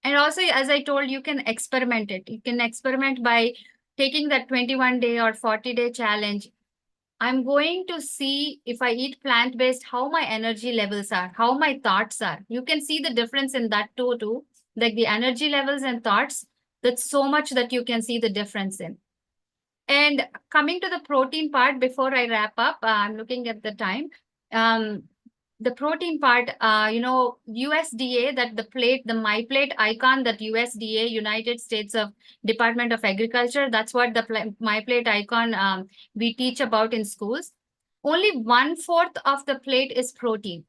And also, as I told, you can experiment it. You can experiment by taking that 21-day or 40-day challenge. I'm going to see, if I eat plant-based, how my energy levels are, how my thoughts are. You can see the difference in that too. Like the energy levels and thoughts, that's so much that you can see the difference in. And coming to the protein part, before I wrap up, I'm looking at the time. The protein part, USDA, that the My Plate icon, that USDA, United States of Department of Agriculture, that's what the My Plate icon we teach about in schools. Only 1/4 of the plate is protein.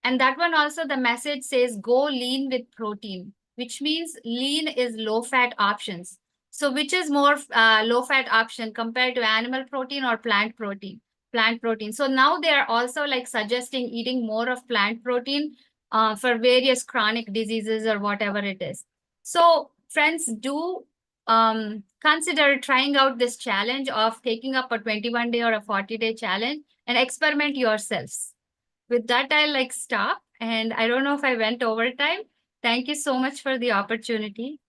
And that one also, the message says, go lean with protein, which means lean is low fat options. So which is more low fat option compared to animal protein or plant protein? Plant protein. So now they are also like suggesting eating more of plant protein for various chronic diseases or whatever it is. So friends, do consider trying out this challenge of taking up a 21-day or a 40-day challenge and experiment yourselves. With that, I'll like stop. And I don't know if I went over time. Thank you so much for the opportunity.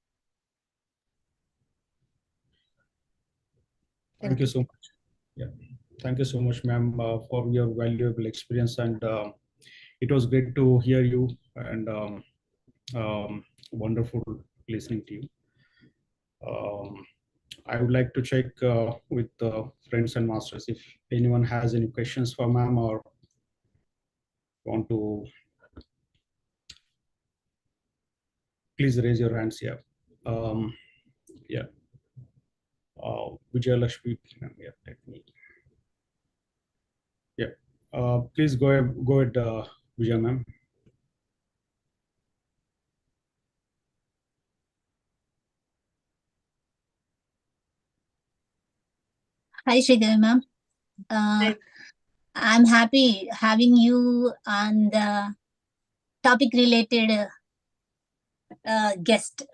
Thank you so much. Yeah. Thank you so much, ma'am, for your valuable experience. And it was great to hear you, and wonderful listening to you. I would like to check with friends and masters if anyone has any questions for ma'am or want to, please raise your hands here. Yeah. Vijay Lakshmi, yeah, let me. Yeah. Please go ahead, Vijay ma'am. Hi, Sridevi ma'am. I'm happy having you on the topic related guest.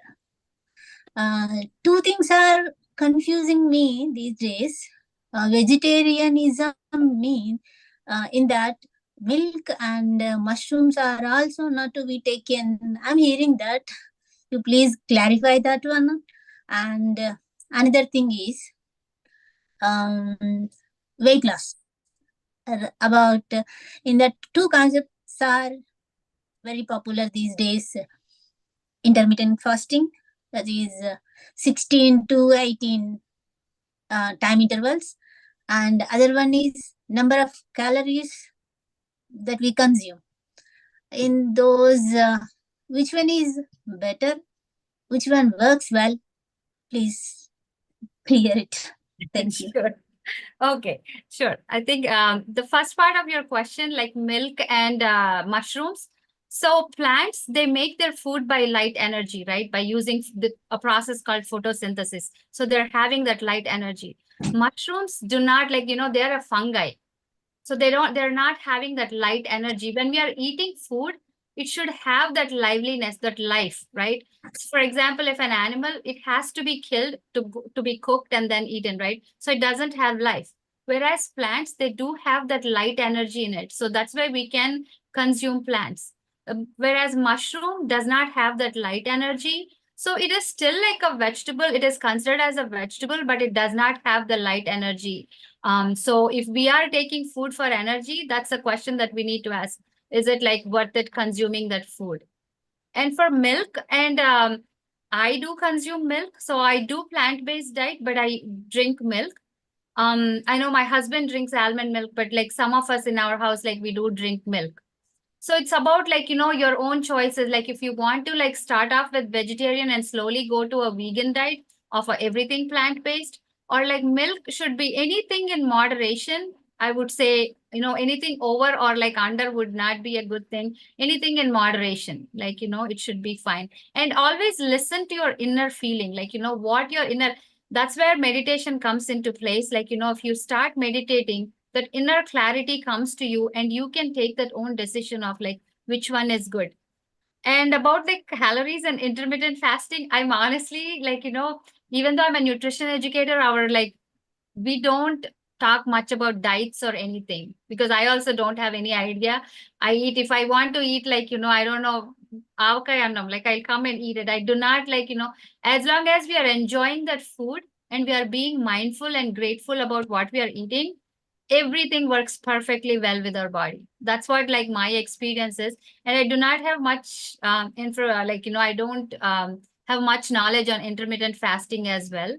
Two things are confusing me these days. Vegetarianism mean in that milk and mushrooms are also not to be taken. I'm hearing that. You please clarify that one. And another thing is weight loss. About in that two concepts are very popular these days. Intermittent fasting, that is 16 to 18 time intervals, and other one is number of calories that we consume. In those, which one is better? Which one works well? Please clear it. Thank you. Sure. Okay, sure. I think the first part of your question, like milk and mushrooms. So plants, they make their food by light energy, right? By using a process called photosynthesis. So they're having that light energy. Mushrooms do not, like, they're a fungi. So they're not having that light energy. When we are eating food, it should have that liveliness, that life, right? So for example, if an animal, it has to be killed to be cooked and then eaten, right? So it doesn't have life. Whereas plants, they do have that light energy in it. So that's why we can consume plants. Whereas mushroom does not have that light energy. So it is still like a vegetable. It is considered as a vegetable, but it does not have the light energy. So if we are taking food for energy, that's a question that we need to ask. Is it like worth it consuming that food? And for milk, and I do consume milk. So I do plant-based diet, but I drink milk. I know my husband drinks almond milk, but like some of us in our house, like we do drink milk. So it's about like, your own choices. Like if you want to like start off with vegetarian and slowly go to a vegan diet of everything plant-based, or like milk should be anything in moderation. I would say, anything over or like under would not be a good thing. Anything in moderation, like, it should be fine. And always listen to your inner feeling, like, what your inner, that's where meditation comes into place. Like, if you start meditating, that inner clarity comes to you and you can take that own decision of like which one is good. And about like calories and intermittent fasting, I'm honestly like, even though I'm a nutrition educator, our like, we don't talk much about diets or anything because I also don't have any idea. I eat if I want to eat, like, I don't know. Like I'll come and eat it. I do not like, as long as we are enjoying that food and we are being mindful and grateful about what we are eating, everything works perfectly well with our body. That's what like my experience is. And I do not have much info, like, I don't have much knowledge on intermittent fasting as well.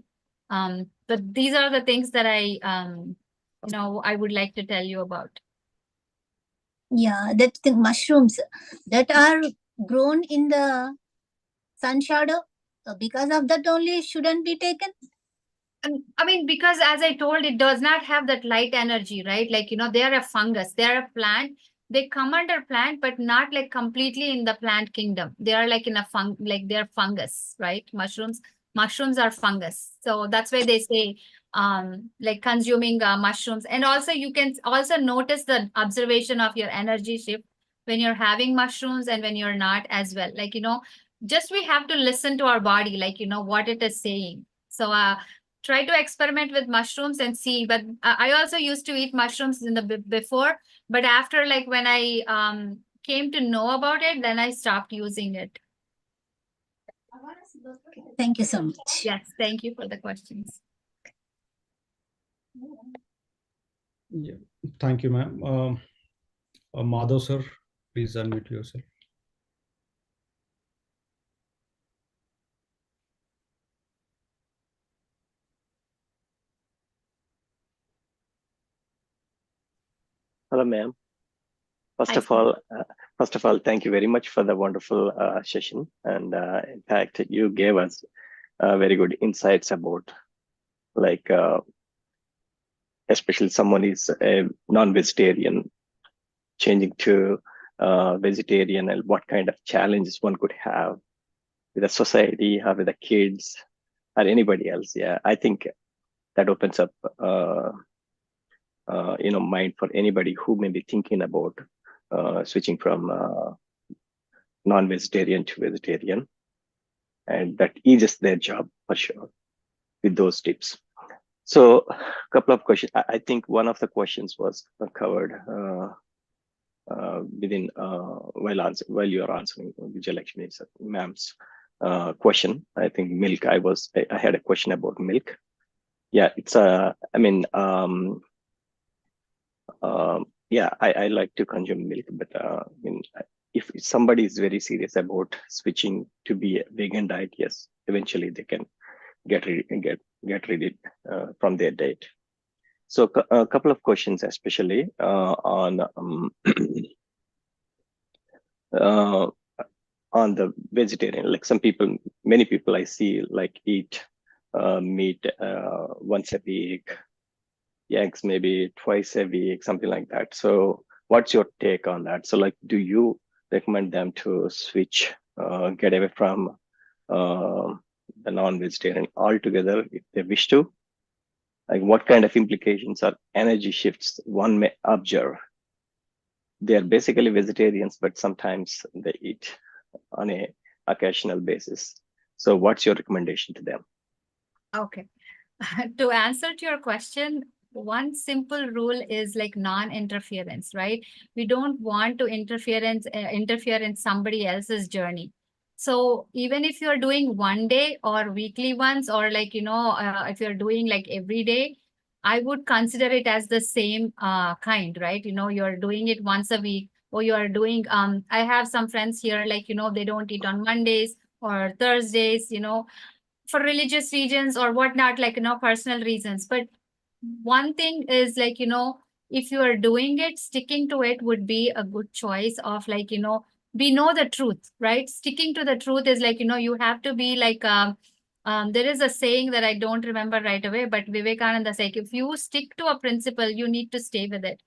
But these are the things that I would like to tell you about. Yeah, that the mushrooms that are grown in the sun shadow, because of that only shouldn't be taken. I mean, because as I told, it does not have that light energy, right? Like, they are a fungus, they are a plant. They come under plant, but not like completely in the plant kingdom. They are like in a like they're fungus, right? Mushrooms are fungus. So that's why they say, like consuming mushrooms. And also you can also notice the observation of your energy shift when you're having mushrooms and when you're not as well. Like, just we have to listen to our body, like, what it is saying. So, try to experiment with mushrooms and see. But I also used to eat mushrooms in the before, but after like when I came to know about it, then I stopped using it. Thank you so much. Yes, thank you for the questions. Yeah, thank you, ma'am. Madhav sir, please unmute yourself. Hello, ma'am. Hi, First of all, thank you very much for the wonderful session. And in fact, you gave us very good insights about, like, especially someone is a non-vegetarian changing to vegetarian, and what kind of challenges one could have with the society or with the kids or anybody else. Yeah, I think that opens up mind for anybody who may be thinking about switching from non-vegetarian to vegetarian, and that eases their job for sure with those tips. So a couple of questions. I think one of the questions was covered within while you are answering Vijayalakshmi ma'am's question. I think milk. I had a question about milk. Yeah, it's yeah, I like to consume milk, but if somebody is very serious about switching to be a vegan diet, yes, eventually they can get rid from their diet. So a couple of questions, especially on on the vegetarian. Like many people I see like eat meat once a week, eggs maybe twice a week, something like that. So what's your take on that? So like, do you recommend them to switch, get away from the non-vegetarian altogether if they wish to? Like what kind of implications or energy shifts one may observe? They are basically vegetarians, but sometimes they eat on a occasional basis. So what's your recommendation to them? Okay. To answer to your question, one simple rule is like non-interference, right? We don't want to interfere in somebody else's journey. So even if you're doing one day or weekly once, or like, if you're doing like every day, I would consider it as the same kind, right? You're doing it once a week, or you're doing, I have some friends here, like, they don't eat on Mondays or Thursdays, for religious reasons or whatnot, like, personal reasons. But one thing is like, if you are doing it, sticking to it would be a good choice of like, we know the truth, right? Sticking to the truth is like, you have to be like, there is a saying that I don't remember right away, but Vivekananda said, if you stick to a principle, you need to stay with it.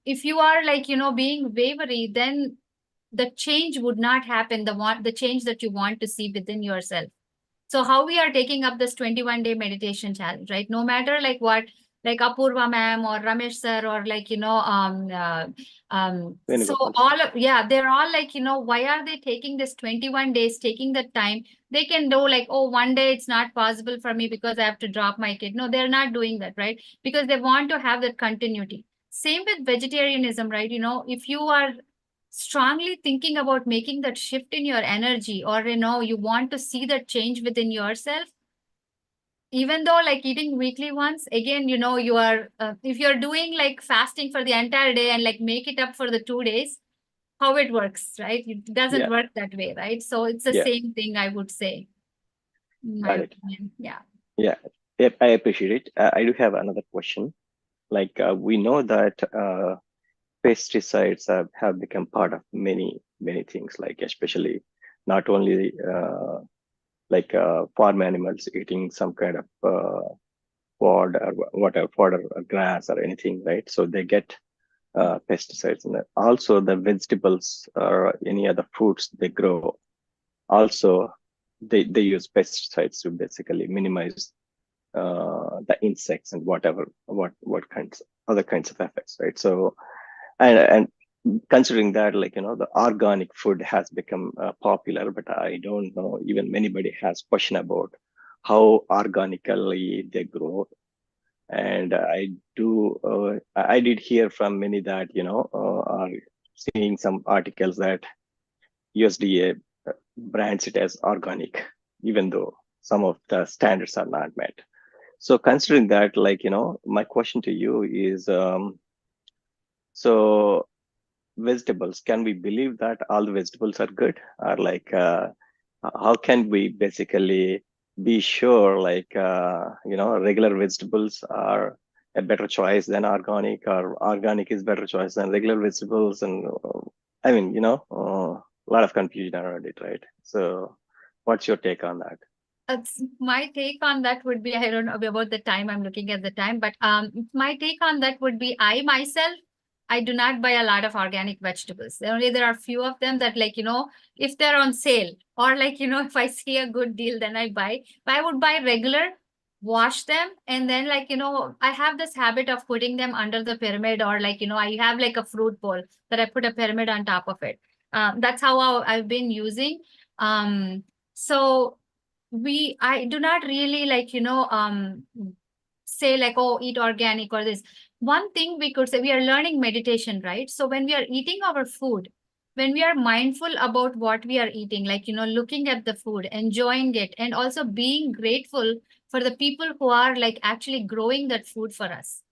If you are like, being wavery, then the change would not happen, the change that you want to see within yourself. So how we are taking up this 21-day meditation challenge, right? No matter like what, like Apurva ma'am or Ramesh sir, or like, so they're all like, why are they taking this 21 days, taking the time? They can do like, oh, one day it's not possible for me because I have to drop my kid. No, they're not doing that, right? Because they want to have that continuity. Same with vegetarianism, right? If you are strongly thinking about making that shift in your energy, or you want to see that change within yourself, even though like eating weekly once, again, you are if you're doing like fasting for the entire day and like make it up for the 2 days, how it works, right? It doesn't work that way, right? So it's the same thing, I would say, in my opinion. Yeah, I appreciate it. I do have another question. Like we know that pesticides have become part of many things, like especially not only farm animals eating some kind of fod or whatever, fodder or grass or anything, right? So they get pesticides in it. Also the vegetables or any other fruits they grow, also they use pesticides to basically minimize the insects and what other kinds of effects, right? So and considering that, like, the organic food has become popular, but I don't know, even anybody has question about how organically they grow. And I did hear from many that, are seeing some articles that USDA brands it as organic, even though some of the standards are not met. So considering that, like, my question to you is, so vegetables, can we believe that all the vegetables are good? Or like, how can we basically be sure, like, regular vegetables are a better choice than organic, or organic is better choice than regular vegetables? And I mean, a lot of confusion around it, right? So what's your take on that? My take on that would be, I don't know about the time, I'm looking at the time, but my take on that would be, I myself, I do not buy a lot of organic vegetables. There are few of them that, like, if they're on sale, or like, if I see a good deal, then I buy. But I would buy regular, wash them, and then, like, I have this habit of putting them under the pyramid, or like, I have like a fruit bowl that I put a pyramid on top of it. That's how I've been using. So I do not really, like, say like, oh, eat organic or this. One thing we could say, we are learning meditation, right? So when we are eating our food, when we are mindful about what we are eating, like, looking at the food, enjoying it, and also being grateful for the people who are like actually growing that food for us.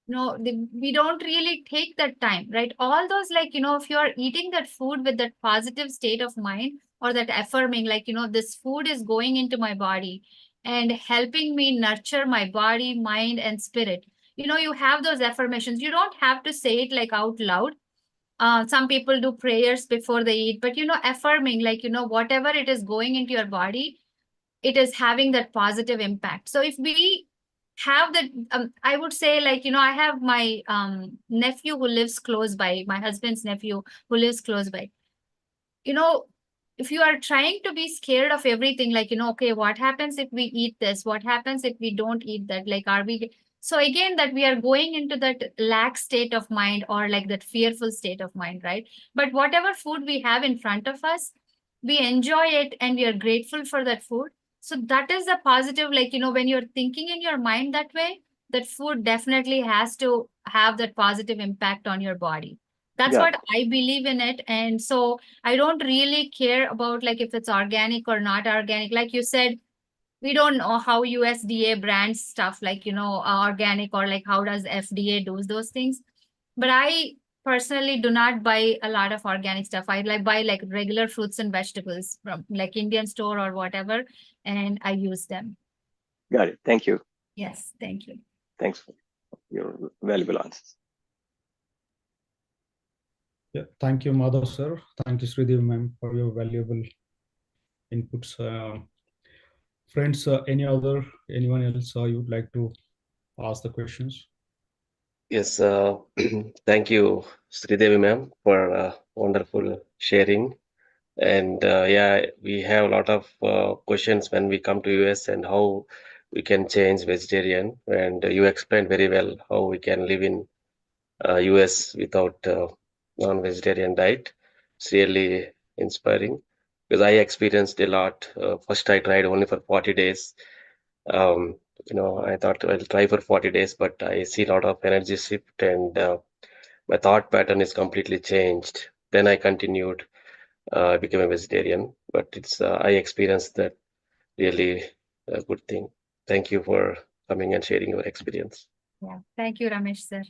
We don't really take that time, right? All those, like, if you are eating that food with that positive state of mind, or that affirming, like, this food is going into my body and helping me nurture my body, mind, and spirit. You have those affirmations. You don't have to say it like out loud. Some people do prayers before they eat, but, affirming, like, whatever it is going into your body, it is having that positive impact. So if we have that, I would say, like, I have my nephew who lives close by, my husband's nephew who lives close by. If you are trying to be scared of everything, like, okay, what happens if we eat this? What happens if we don't eat that? Like, are we? So again, that we are going into that lax state of mind, or like that fearful state of mind, right? But whatever food we have in front of us, we enjoy it and we are grateful for that food. So that is the positive, like, when you're thinking in your mind that way, that food definitely has to have that positive impact on your body. That's Yeah. what I believe in it. And so I don't really care about like if it's organic or not organic. Like you said, we don't know how USDA brands stuff, like, organic, or like how does FDA do those things. But I personally do not buy a lot of organic stuff. I like buy like regular fruits and vegetables from like Indian store or whatever, and I use them. Got it. Thank you. Yes, thank you. Thanks for your valuable answers. Yeah, thank you, Madhav sir. Thank you, Sridevi ma'am, for your valuable inputs. Friends, anyone else you would like to ask the questions? Yes, thank you, Sridevi ma'am, for wonderful sharing. And yeah, we have a lot of questions when we come to US and how we can change vegetarian. And you explained very well how we can live in US without non-vegetarian diet. It's really inspiring because I experienced a lot. First, I tried only for 40 days. I thought I'll try for 40 days, but I see a lot of energy shift and my thought pattern is completely changed. Then I continued, became a vegetarian, but I experienced that really a good thing. Thank you for coming and sharing your experience. Yeah, thank you, Ramesh sir.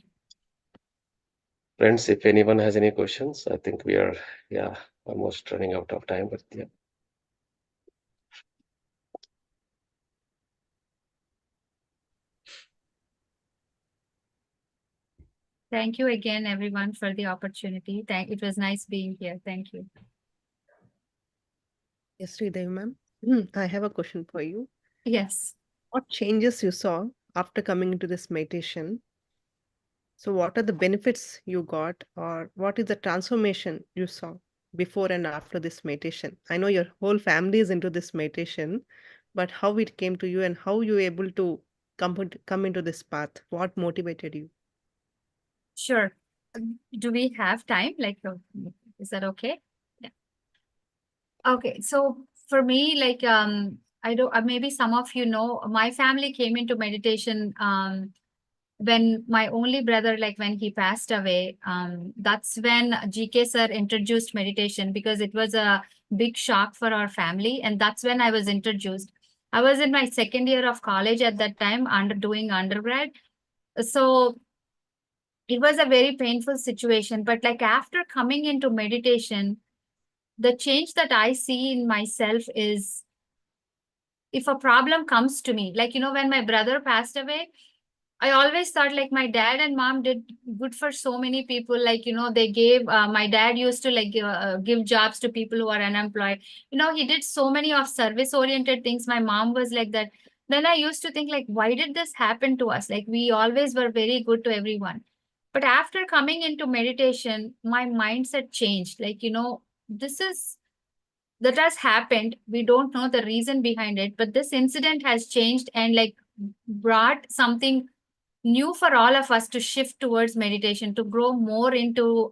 Friends, if anyone has any questions, I think we are, almost running out of time, but yeah. Thank you again, everyone, for the opportunity. It was nice being here. Thank you. Yes, Sridevi ma'am. I have a question for you. Yes. What changes you saw after coming into this meditation? So what are the benefits you got, or what is the transformation you saw before and after this meditation? I know your whole family is into this meditation, but how it came to you and how you were able to come into this path? What motivated you? Sure. Do we have time? Like, is that okay? Yeah. Okay. So for me, like, I don't, maybe some of you know, my family came into meditation, when my only brother, like when he passed away. That's when GK sir introduced meditation, because it was a big shock for our family. And that's when I was introduced. I was in my second year of college at that time, doing undergrad. So it was a very painful situation. But like after coming into meditation, the change that I see in myself is, if a problem comes to me, like, when my brother passed away, I always thought like my dad and mom did good for so many people. Like, they gave, my dad used to like give jobs to people who are unemployed. He did so many of service oriented things. My mom was like that. Then I used to think like, why did this happen to us? Like, we always were very good to everyone. But after coming into meditation, my mindset changed. Like, that has happened. We don't know the reason behind it, but this incident has changed and like brought something new for all of us to shift towards meditation, to grow more into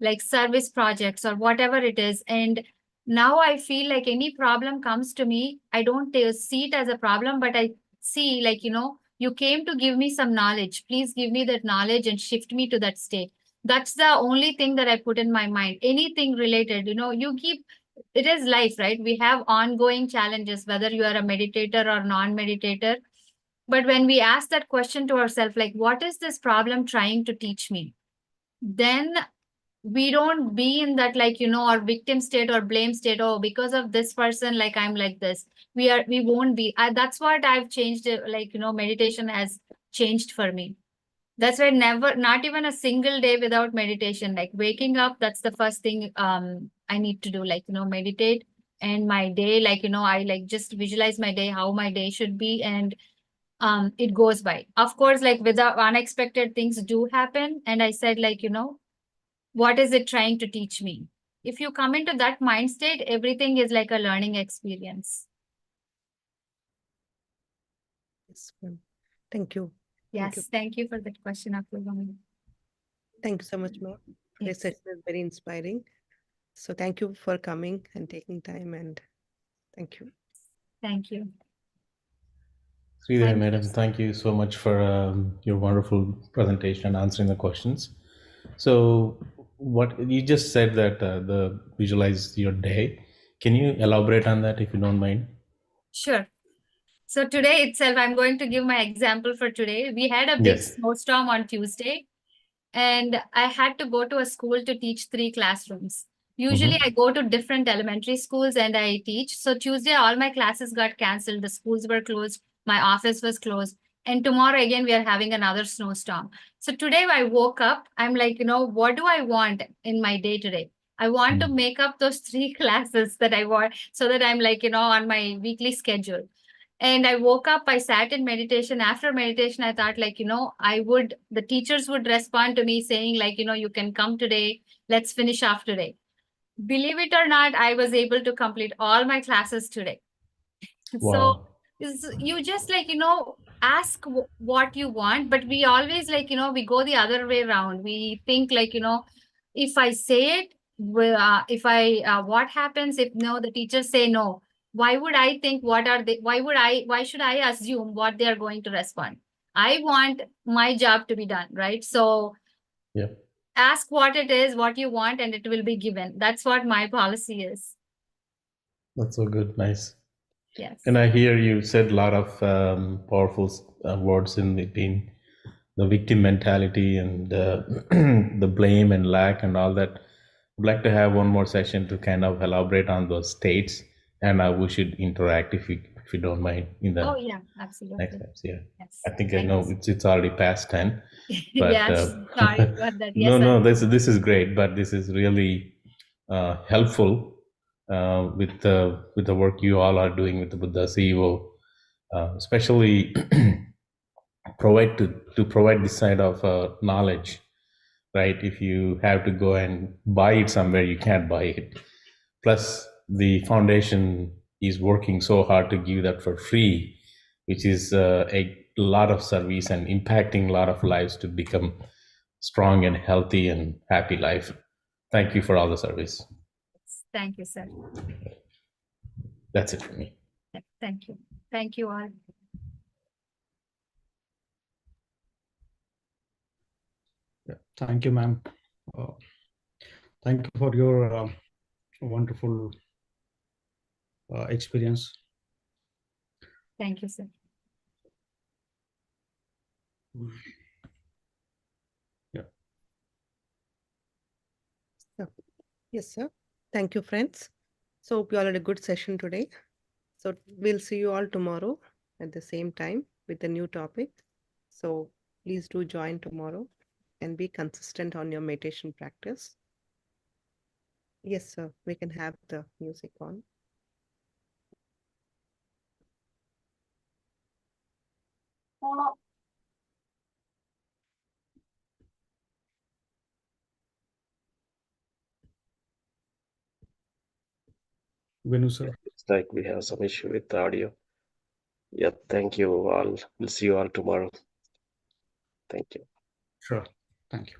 like service projects or whatever it is. And now I feel like any problem comes to me, I don't see it as a problem, but I see like, You came to give me some knowledge. Please give me that knowledge and shift me to that state. That's the only thing that I put in my mind. Anything related, you keep, it is life, right? We have ongoing challenges, whether you are a meditator or non-meditator. But when we ask that question to ourselves, like, what is this problem trying to teach me? Then we don't be in that, like, our victim state or blame state. Oh, because of this person, like, I'm like this. We won't be. That's what I've changed. Like, meditation has changed for me. That's why not even a single day without meditation. Like waking up, that's the first thing I need to do. Like, meditate. And my day, like, I like just visualize my day, how my day should be, and it goes by. Of course, like without unexpected things do happen. And I said, like, what is it trying to teach me? If you come into that mind state, everything is like a learning experience. Yes, ma'am. Thank you. Yes, thank you for that question, Apurva. Thank you so much, ma'am. Today's session is very inspiring. So thank you for coming and taking time, and thank you. Thank you. Sridhar, madam, thank you so much for your wonderful presentation and answering the questions. So what you just said that the visualize your day. Can you elaborate on that if you don't mind? Sure. So today itself, I'm going to give my example for today. We had a big Yes. snowstorm on Tuesday, and I had to go to a school to teach 3 classrooms. Usually I go to different elementary schools and I teach. So Tuesday, all my classes got canceled. The schools were closed. My office was closed. And tomorrow again, we are having another snowstorm. So today I woke up, I'm like, what do I want in my day today? I want to make up those 3 classes that I want so that I'm like, on my weekly schedule. And I woke up, I sat in meditation. After meditation, I thought, like, the teachers would respond to me saying, like, you can come today, let's finish off today. Believe it or not, I was able to complete all my classes today. Wow. So you just, like, ask what you want, but we always, like, we go the other way around. We think, like, if I say it, what happens if the teachers say no? Why would I think why should I assume what they are going to respond? I want my job to be done, right? So yeah, ask what it is, what you want, and it will be given. That's what my policy is. That's so good. Nice. Yes. And I hear you said a lot of powerful words in between the victim mentality and the blame and lack and all that. I'd like to have one more session to kind of elaborate on those states, and we should interact if you don't mind in the yeah, absolutely. next steps. Yeah, yes. I think I know it's already past 10. But yes, sorry about that. Yes, no, this is great, but this is really helpful with the work you all are doing with the Buddha CEO, especially provide this side of knowledge, right? If you have to go and buy it somewhere, you can't buy it. Plus, the foundation is working so hard to give that for free, which is a lot of service and impacting a lot of lives to become strong and healthy and happy life. Thank you for all the service. Thank you, sir. That's it for me. Thank you. Thank you all. Yeah. Thank you, ma'am. Thank you for your wonderful experience. Thank you, sir. Yeah. So, yes, sir. Thank you, friends. So we all had a good session today. So we'll see you all tomorrow at the same time with a new topic. So please do join tomorrow and be consistent on your meditation practice. Yes, sir. We can have the music on. Venu, sir. It's like we have some issue with the audio. Yeah, thank you all. We'll see you all tomorrow. Thank you. Sure. Thank you.